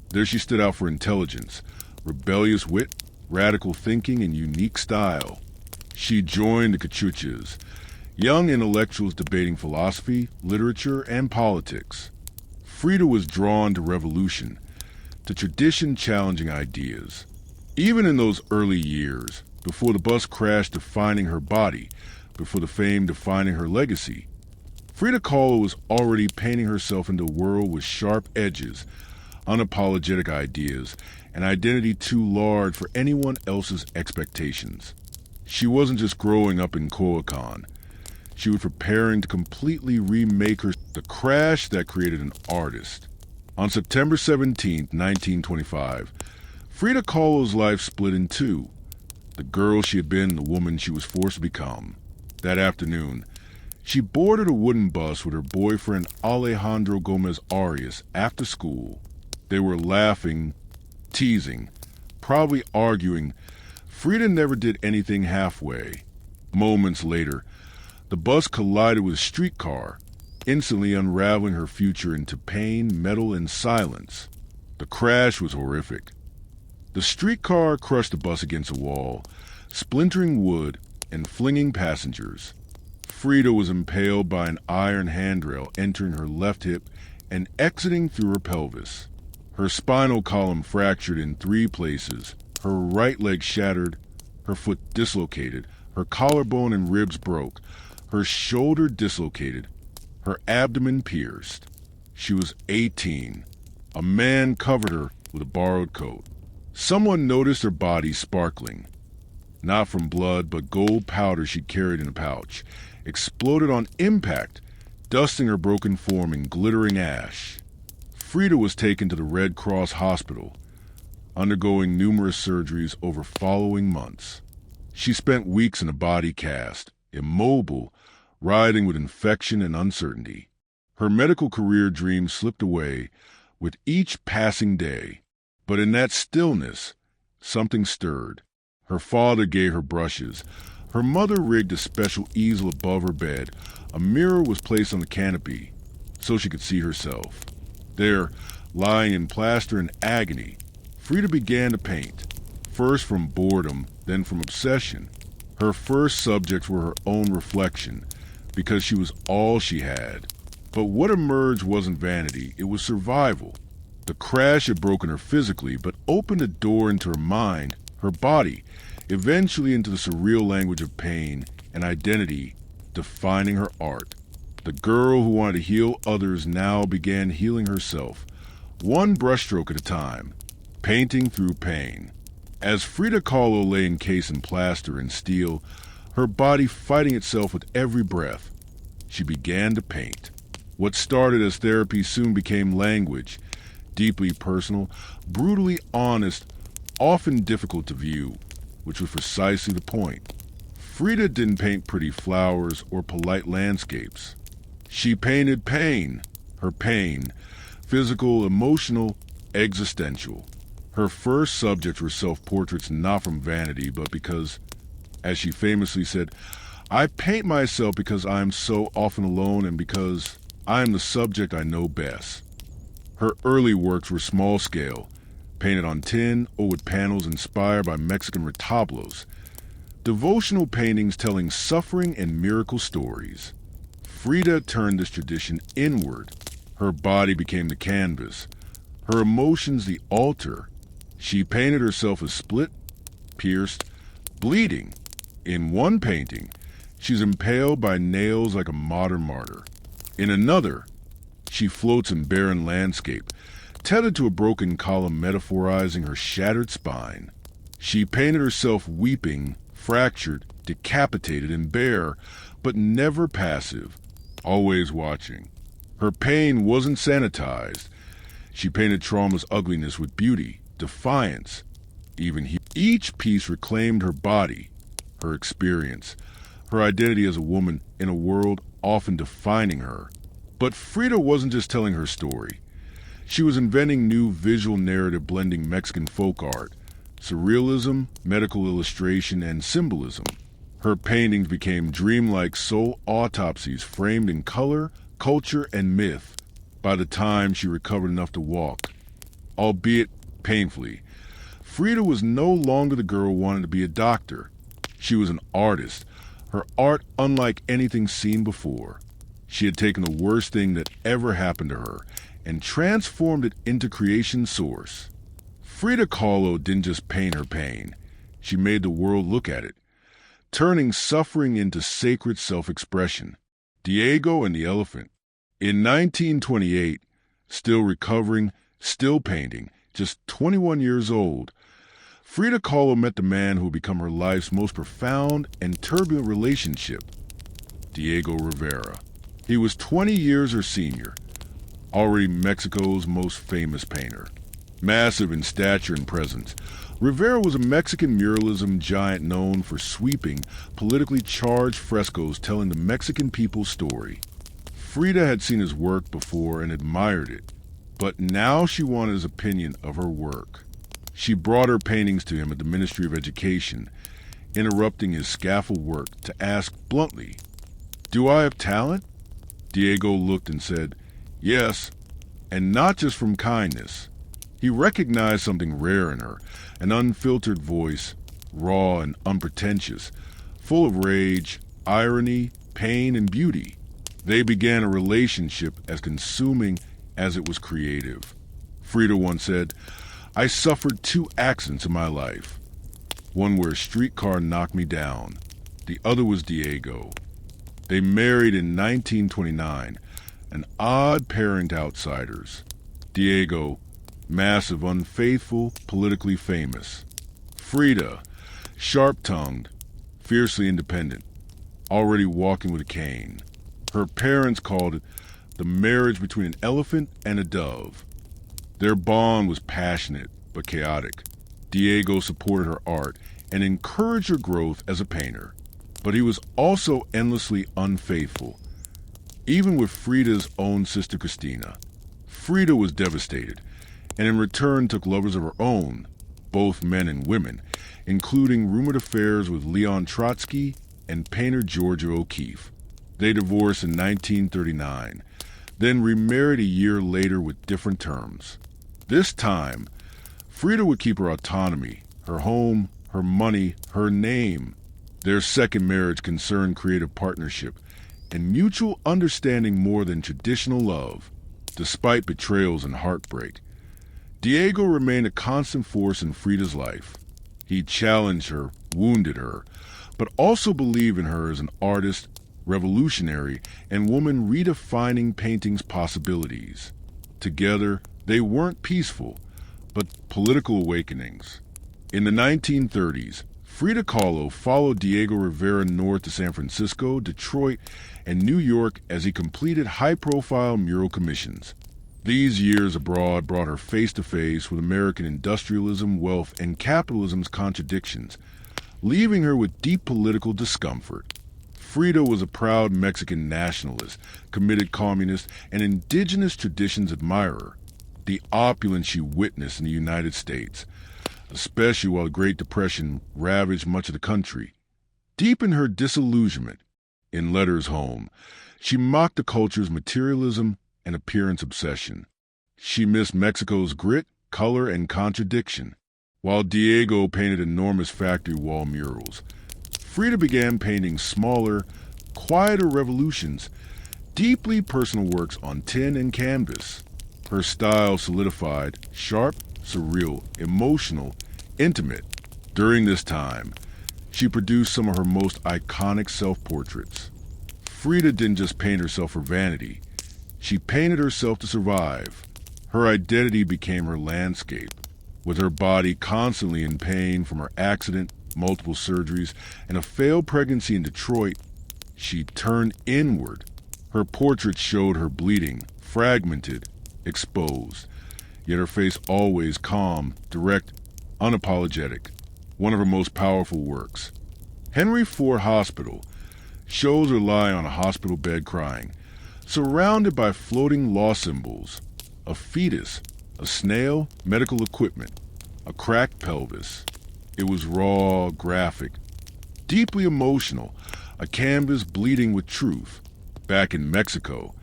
There she stood out for intelligence, rebellious wit, radical thinking, and unique style. She joined the cachuchas, young intellectuals debating philosophy, literature, and politics. Frida was drawn to revolution, to tradition-challenging ideas. Even in those early years, before the bus crash defining her body, before the fame defining her legacy, Frida Kahlo was already painting herself into a world with sharp edges, unapologetic ideas, an identity too large for anyone else's expectations. She wasn't just growing up in Coyoacan. She was preparing to completely remake her, the crash that created an artist. On September 17, 1925, Frida Kahlo's life split in two. The girl she had been and the woman she was forced to become. That afternoon, she boarded a wooden bus with her boyfriend Alejandro Gomez Arias after school. They were laughing, teasing, probably arguing. Frida never did anything halfway. Moments later, the bus collided with a streetcar, instantly unraveling her future into pain, metal, and silence. The crash was horrific. The streetcar crushed the bus against a wall, splintering wood and flinging passengers. Frida was impaled by an iron handrail entering her left hip and exiting through her pelvis. Her spinal column fractured in 3 places, her right leg shattered, her foot dislocated, her collarbone and ribs broke, her shoulder dislocated, her abdomen pierced. She was 18. A man covered her with a borrowed coat. Someone noticed her body sparkling, not from blood but gold powder she carried in a pouch, exploded on impact, dusting her broken form in glittering ash. Frida was taken to the Red Cross hospital, undergoing numerous surgeries over following months. She spent weeks in a body cast, immobile, writhing with infection and uncertainty. Her medical career dreams slipped away with each passing day. But in that stillness, something stirred. Her father gave her brushes. Her mother rigged a special easel above her bed. A mirror was placed on the canopy so she could see herself. There, lying in plaster in agony, Frida began to paint, first from boredom, then from obsession. Her first subjects were her own reflection, because she was all she had. But what emerged wasn't vanity, it was survival. The crash had broken her physically, but opened a door into her mind, her body, eventually into the surreal language of pain and identity, defining her art. The girl who wanted to heal others now began healing herself, one brushstroke at a time, painting through pain. As Frida Kahlo lay encased in plaster and steel, her body fighting itself with every breath, she began to paint. What started as therapy soon became language, deeply personal, brutally honest, often difficult to view, which was precisely the point. Frida didn't paint pretty flowers or polite landscapes. She painted pain, her pain, physical, emotional, existential. Her first subjects were self-portraits not from vanity, but because, as she famously said, "I paint myself because I am so often alone and because I am the subject I know best." Her early works were small-scale, painted on tin or with panels inspired by Mexican retablos, devotional paintings telling suffering and miracle stories. Frida turned this tradition inward. Her body became the canvas, her emotions the altar. She painted herself as split, pierced, bleeding. In one painting, she's impaled by nails like a modern martyr. In another, she floats in barren landscape, tethered to a broken column metaphorizing her shattered spine. She painted herself weeping, fractured, decapitated, and bare, but never passive, always watching. Her pain wasn't sanitized. She painted trauma's ugliness with beauty, defiance, even each piece reclaimed her body, her experience, her identity as a woman in a world often defining her. But Frida wasn't just telling her story. She was inventing new visual narrative blending Mexican folk art, surrealism, medical illustration, and symbolism. Her paintings became dreamlike soul autopsies framed in color, culture, and myth by the time she recovered enough to walk, albeit painfully. Frida was no longer the girl wanting to be a doctor. She was an artist, her art unlike anything seen before. She had taken the worst thing that ever happened to her and transformed it into creation source. Frida Kahlo didn't just paint her pain. She made the world look at it, turning suffering into sacred self-expression. Diego and the Elephant. In 1928, still recovering, still painting, just 21 years old, Frida Kahlo met the man who would become her life's most profound and turbulent relationship, Diego Rivera. He was 20 years her senior, already Mexico's most famous painter. Massive in stature and presence, Rivera was a Mexican muralism giant known for sweeping, politically charged frescoes telling the Mexican people's story. Frida had seen his work before and admired it, but now she wanted his opinion of her work. She brought her paintings to him at the Ministry of Education, interrupting his scaffold work to ask bluntly, "Do I have talent?" Diego looked and said, "Yes, and not just from kindness." He recognized something rare in her, an unfiltered voice, raw and unpretentious, full of rage, irony, pain, and beauty. They began a relationship as consuming as it was creative. Frida once said, "I suffered 2 accidents in my life. One where a streetcar knocked me down. The other was Diego." They married in 1929, an odd pairing to outsiders. Diego, massive, unfaithful, politically famous. Frida, sharp-tongued, fiercely independent, already walking with a cane. Her parents called it the marriage between an elephant and a dove. Their bond was passionate but chaotic. Diego supported her art and encouraged her growth as a painter, but he was also endlessly unfaithful, even with Frida's own sister Christina. Frida was devastated, and in return took lovers of her own, both men and women, including rumored affairs with Leon Trotsky and painter Georgia O'Keeffe. They divorced in 1939, then remarried a year later with different terms. This time, Frida would keep her autonomy, her home, her money, her name. Their second marriage concerned creative partnership and mutual understanding more than traditional love, despite betrayals and heartbreak. Diego remained a constant force in Frida's life. He challenged her, wounded her, but also believed in her as an artist, revolutionary, and woman redefining painting's possibilities. Together, they weren't peaceful, but political awakenings. In the 1930s, Frida Kahlo followed Diego Rivera north to San Francisco, Detroit, and New York as he completed high-profile mural commissions. These years abroad brought her face-to-face with American industrialism, wealth, and capitalism's contradictions, leaving her with deep political discomfort. Frida was a proud Mexican nationalist, committed communist, and indigenous traditions admirer. The opulence she witnessed in the United States, especially while the Great Depression ravaged much of the country, deepened her disillusionment. In letters home, she mocked the culture's materialism and appearance obsession. She missed Mexico's grit, color, and contradiction. While Diego painted enormous factory wall murals, Frida began painting smaller, quieter revolutions, deeply personal works on tin and canvas. Her style solidified, sharp, surreal, emotional, intimate. During this time, she produced some of her most iconic self-portraits. Frida didn't just paint herself for vanity. She painted herself to survive. Her identity became her landscape. With her body constantly in pain from her accident, multiple surgeries, and a failed pregnancy in Detroit, she turned inward. Her portraits showed her bleeding, fragmented, exposed, yet her face always calm, direct, unapologetic. One of her most powerful works. Henry Ford Hospital shows her lying on a hospital bed crying, surrounded by floating law symbols, a fetus, a snail, medical equipment, a cracked pelvis. It was raw, graphic, deeply emotional, a canvas bleeding with truth. Back in Mexico,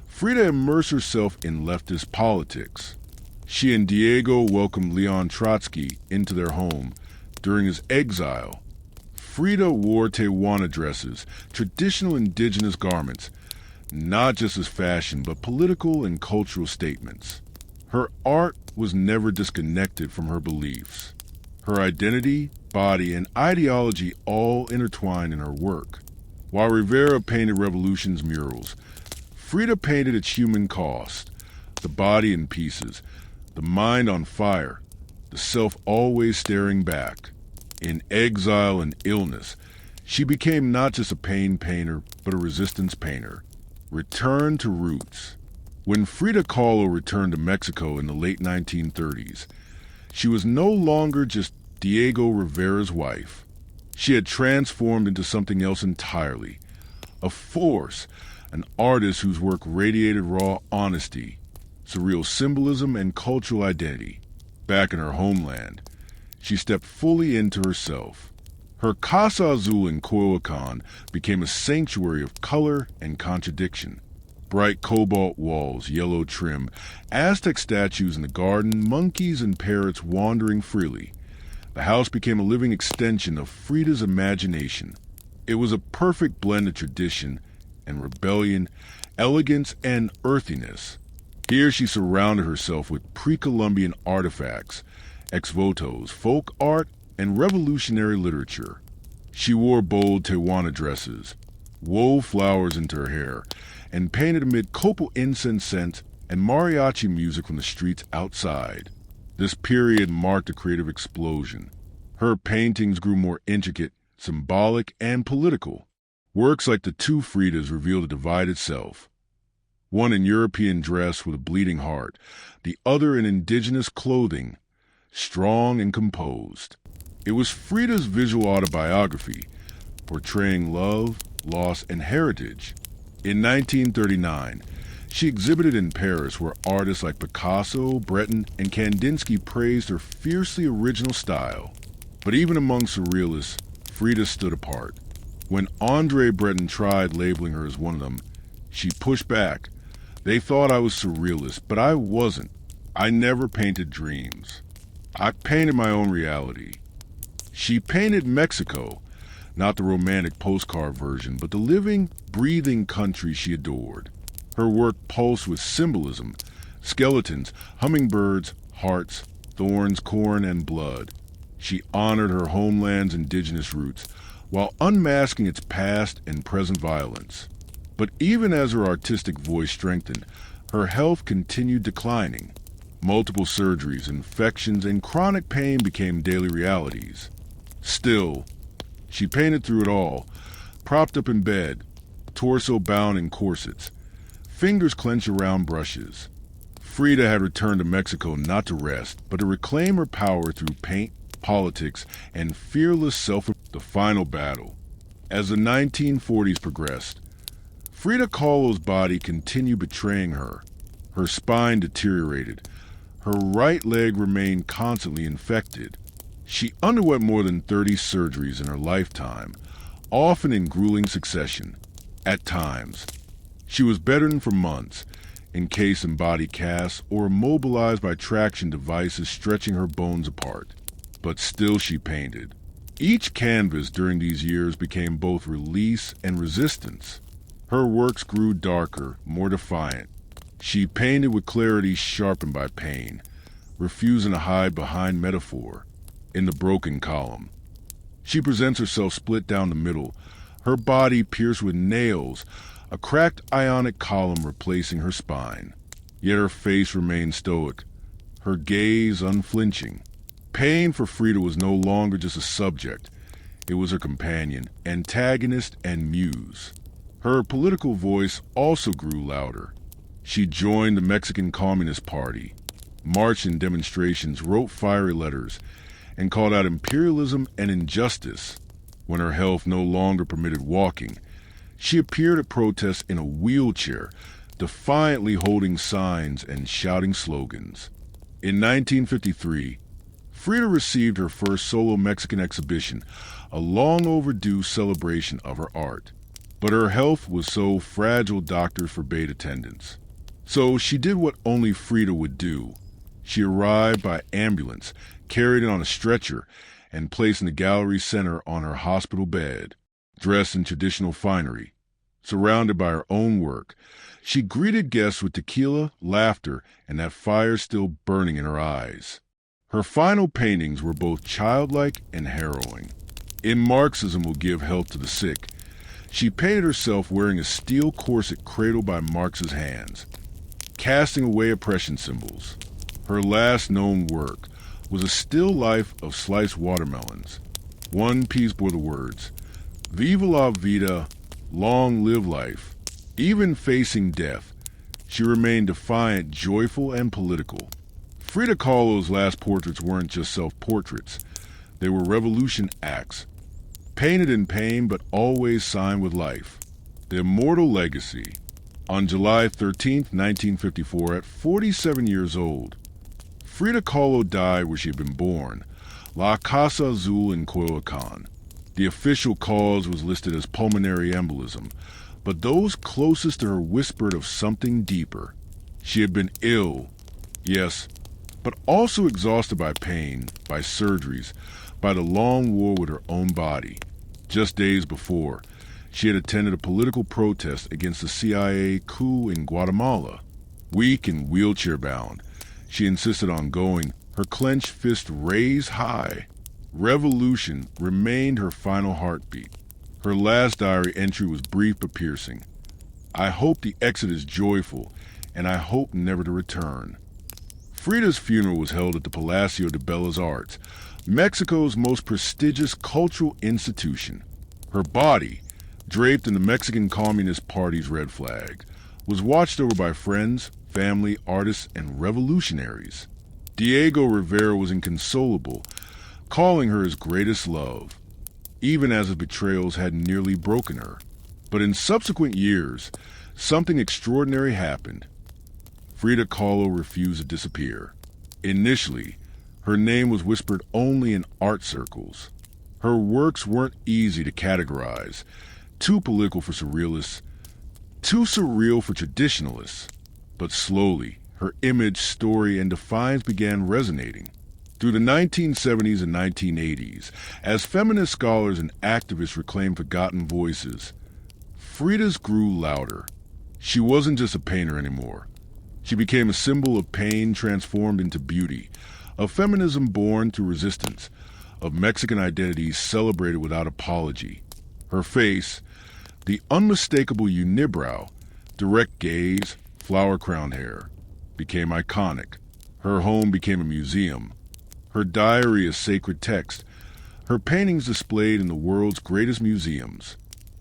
Frida immersed herself in leftist politics. She and Diego welcomed Leon Trotsky into their home during his exile. Frida wore Tehuana dresses, traditional indigenous garments, not just as fashion, but political and cultural statements. Her art was never disconnected from her beliefs. Her identity, body, and ideology all intertwined in her work. While Rivera painted revolution's murals, Frida painted its human cost, the body in pieces, the mind on fire, the self always staring back. In exile and illness, she became not just a pain painter, but a resistance painter. Return to roots. When Frida Kahlo returned to Mexico in the late 1930s, she was no longer just Diego Rivera's wife. She had transformed into something else entirely. A force, an artist whose work radiated raw honesty, surreal symbolism, and cultural identity. Back in her homeland, she stepped fully into herself. Her Casa Azul in Coyoacan became a sanctuary of color and contradiction. Bright cobalt walls, yellow trim, Aztec statues in the garden, monkeys and parrots wandering freely. The house became a living extension of Frida's imagination. It was a perfect blend of tradition and rebellion, elegance and earthiness. Here she surrounded herself with pre-Columbian artifacts, ex-votos, folk art, and revolutionary literature. She wore bold Tehuana dresses, wove flowers into her hair, and painted amid copal incense scents and mariachi music from the streets outside. This period marked a creative explosion. Her paintings grew more intricate, symbolic, and political. Works like the two Fridas revealed a divided self. One in European dress with a bleeding heart, the other in indigenous clothing, strong and composed. It was Frida's visual autobiography, portraying love, loss, and heritage. In 1939, she exhibited in Paris where artists like Picasso, Breton, and Kandinsky praised her fiercely original style. But even among surrealists, Frida stood apart. When André Breton tried labeling her as one of them, she pushed back. They thought I was surrealist, but I wasn't. I never painted dreams. I painted my own reality. She painted Mexico, not the romantic postcard version, but the living, breathing country she adored. Her work pulsed with symbolism, skeletons, hummingbirds, hearts, thorns, corn, and blood. She honored her homeland's indigenous roots, while unmasking its past and present violence. But even as her artistic voice strengthened, her health continued declining. Multiple surgeries, infections, and chronic pain became daily realities. Still, she painted through it all, propped up in bed, torso bound in corsets, fingers clenched around brushes. Frida had returned to Mexico not to rest, but to reclaim her power through paint, politics, and fearless the final battle. As the 1940s progressed, Frida Kahlo's body continued betraying her. Her spine deteriorated. Her right leg remained constantly infected. She underwent more than 30 surgeries in her lifetime, often in grueling succession. At times, she was bedridden for months, encased in body casts or immobilized by traction devices stretching her bones apart. But still she painted. Each canvas during these years became both release and resistance. Her works grew darker, more defiant. She painted with clarity sharpened by pain, refusing to hide behind metaphor. In the broken column, she presents herself split down the middle, her body pierced with nails, a cracked ionic column replacing her spine. Yet her face remained stoic, her gaze unflinching. Pain for Frida was no longer just a subject. It was her companion, antagonist, and muse. Her political voice also grew louder. She joined the Mexican Communist Party, marched in demonstrations, wrote fiery letters, and called out imperialism and injustice. When her health no longer permitted walking, she appeared at protests in a wheelchair, defiantly holding signs and shouting slogans. In 1953, Frida received her first solo Mexican exhibition, a long overdue celebration of her art. But her health was so fragile doctors forbade attendance. So she did what only Frida would do. She arrived by ambulance, carried it on a stretcher, and placed in the gallery center on her hospital bed. Dressed in traditional finery, surrounded by her own work, she greeted guests with tequila, laughter, and that fire still burning in her eyes. Her final paintings were both childlike and harrowing. In Marxism Will Give Health to the Sick, she painted herself wearing a steel corset cradled by Marx's hands, casting away oppression symbols. Her last known work was a still life of sliced watermelons. One piece bore the words, "Viva la vida, long live life." Even facing death, she remained defiant, joyful, and political. Frida Kahlo's last portraits weren't just self-portraits. They were revolution acts, painted in pain but always signed with life. The immortal legacy. On July 13, 1954, at 47 years old, Frida Kahlo died where she had been born, La Casa Azul in Coyoacan. The official cause was listed as pulmonary embolism, but those closest to her whispered of something deeper. She had been ill, yes, but also exhausted by pain, by surgeries, by the long war with her own body. Just days before, she had attended a political protest against the CIA coup in Guatemala. Weak and wheelchair-bound, she insisted on going, her clenched fist raised high. Revolution remained her final heartbeat. Her last diary entry was brief but piercing. I hope the exit is joyful, and I hope never to return. Frida's funeral was held at the Palacio de Bellas Arts, Mexico's most prestigious cultural institution. Her body, draped in the Mexican Communist Party's red flag, was watched over by friends, family, artists, and revolutionaries. Diego Rivera was inconsolable, calling her his greatest love, even as his betrayals had nearly broken her. But in subsequent years, something extraordinary happened. Frida Kahlo refused to disappear. Initially, her name was whispered only in art circles. Her works weren't easy to categorize, too political for surrealists, too surreal for traditionalists. But slowly, her image, story, and defiance began resonating. Through the 1970s and 1980s, as feminist scholars and activists reclaimed forgotten voices, Frida's grew louder. She wasn't just a painter anymore. She became a symbol of pain transformed into beauty, of feminism born through resistance, of Mexican identity celebrated without apology. Her face, the unmistakable unibrow, direct gaze, flower-crowned hair, became iconic. Her home became a museum. Her diary a sacred text. Her paintings displayed in the world's greatest museums.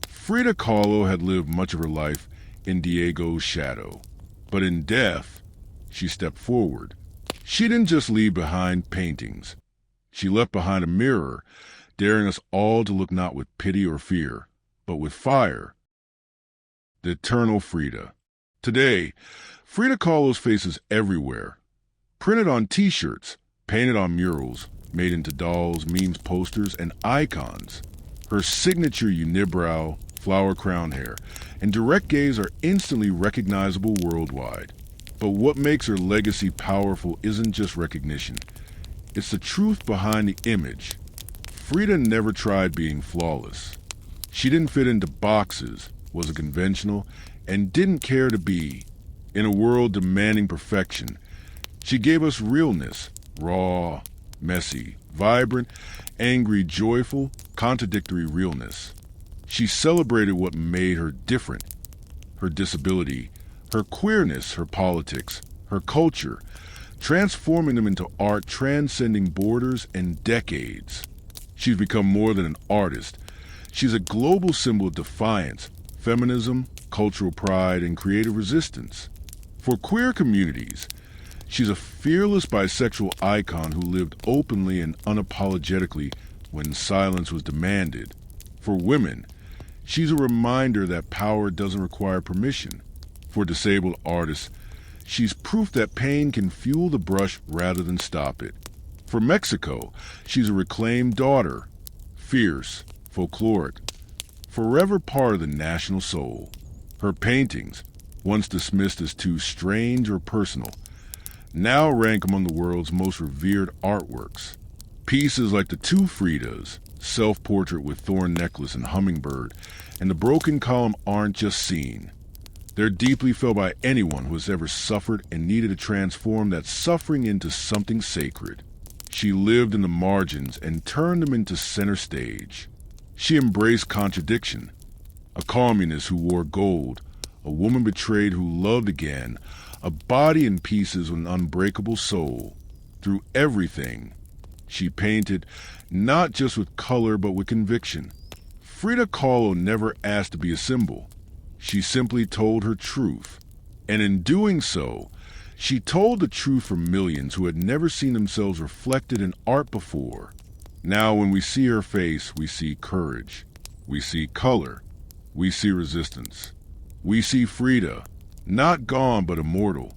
Frida Kahlo had lived much of her life in Diego's shadow. But in death, she stepped forward. She didn't just leave behind paintings. She left behind a mirror, daring us all to look not with pity or fear, but with fire. The eternal Frida. Today, Frida Kahlo's face is everywhere. Printed on t-shirts, painted on murals, made into dolls, memes, posters, and icons. Her signature unibrow, flower-crowned hair, and direct gaze are instantly recognizable worldwide. But what makes her legacy powerful isn't just recognition. It's the truth behind the image. Frida never tried being flawless. She didn't fit into boxes, wasn't conventional, and didn't care to be. In a world demanding perfection, she gave us realness, raw, messy, vibrant, angry, joyful, contradictory realness. She celebrated what made her different, her disability, her queerness, her politics, her culture, transforming them into art transcending borders and decades. She's become more than an artist. She's a global symbol of defiance, feminism, cultural pride, and creative resistance. For queer communities, she's a fearless bisexual icon who lived openly and unapologetically when silence was demanded. For women, she's a reminder that power doesn't require permission. For disabled artists, she's proof that pain can fuel the brush rather than stop it. For Mexico, she's a reclaimed daughter, fierce, folkloric, forever part of the national soul. Her paintings, once dismissed as too strange or personal, now rank among the world's most revered artworks. Pieces like the two Fridas, self-portrait with thorn necklace and hummingbird, and the broken column aren't just seen. They're deeply felt by anyone who has ever suffered and needed to transform that suffering into something sacred. She lived in the margins and turned them into center stage. She embraced contradiction. A communist who wore gold, a woman betrayed who loved again, a body in pieces with an unbreakable soul. Through everything, she painted, not just with color but with conviction. Frida Kahlo never asked to be a symbol. She simply told her truth. And in doing so, she told the truth for millions who had never seen themselves reflected in art before. Now when we see her face, we see courage. We see color. We see resistance. We see Frida, not gone but immortal.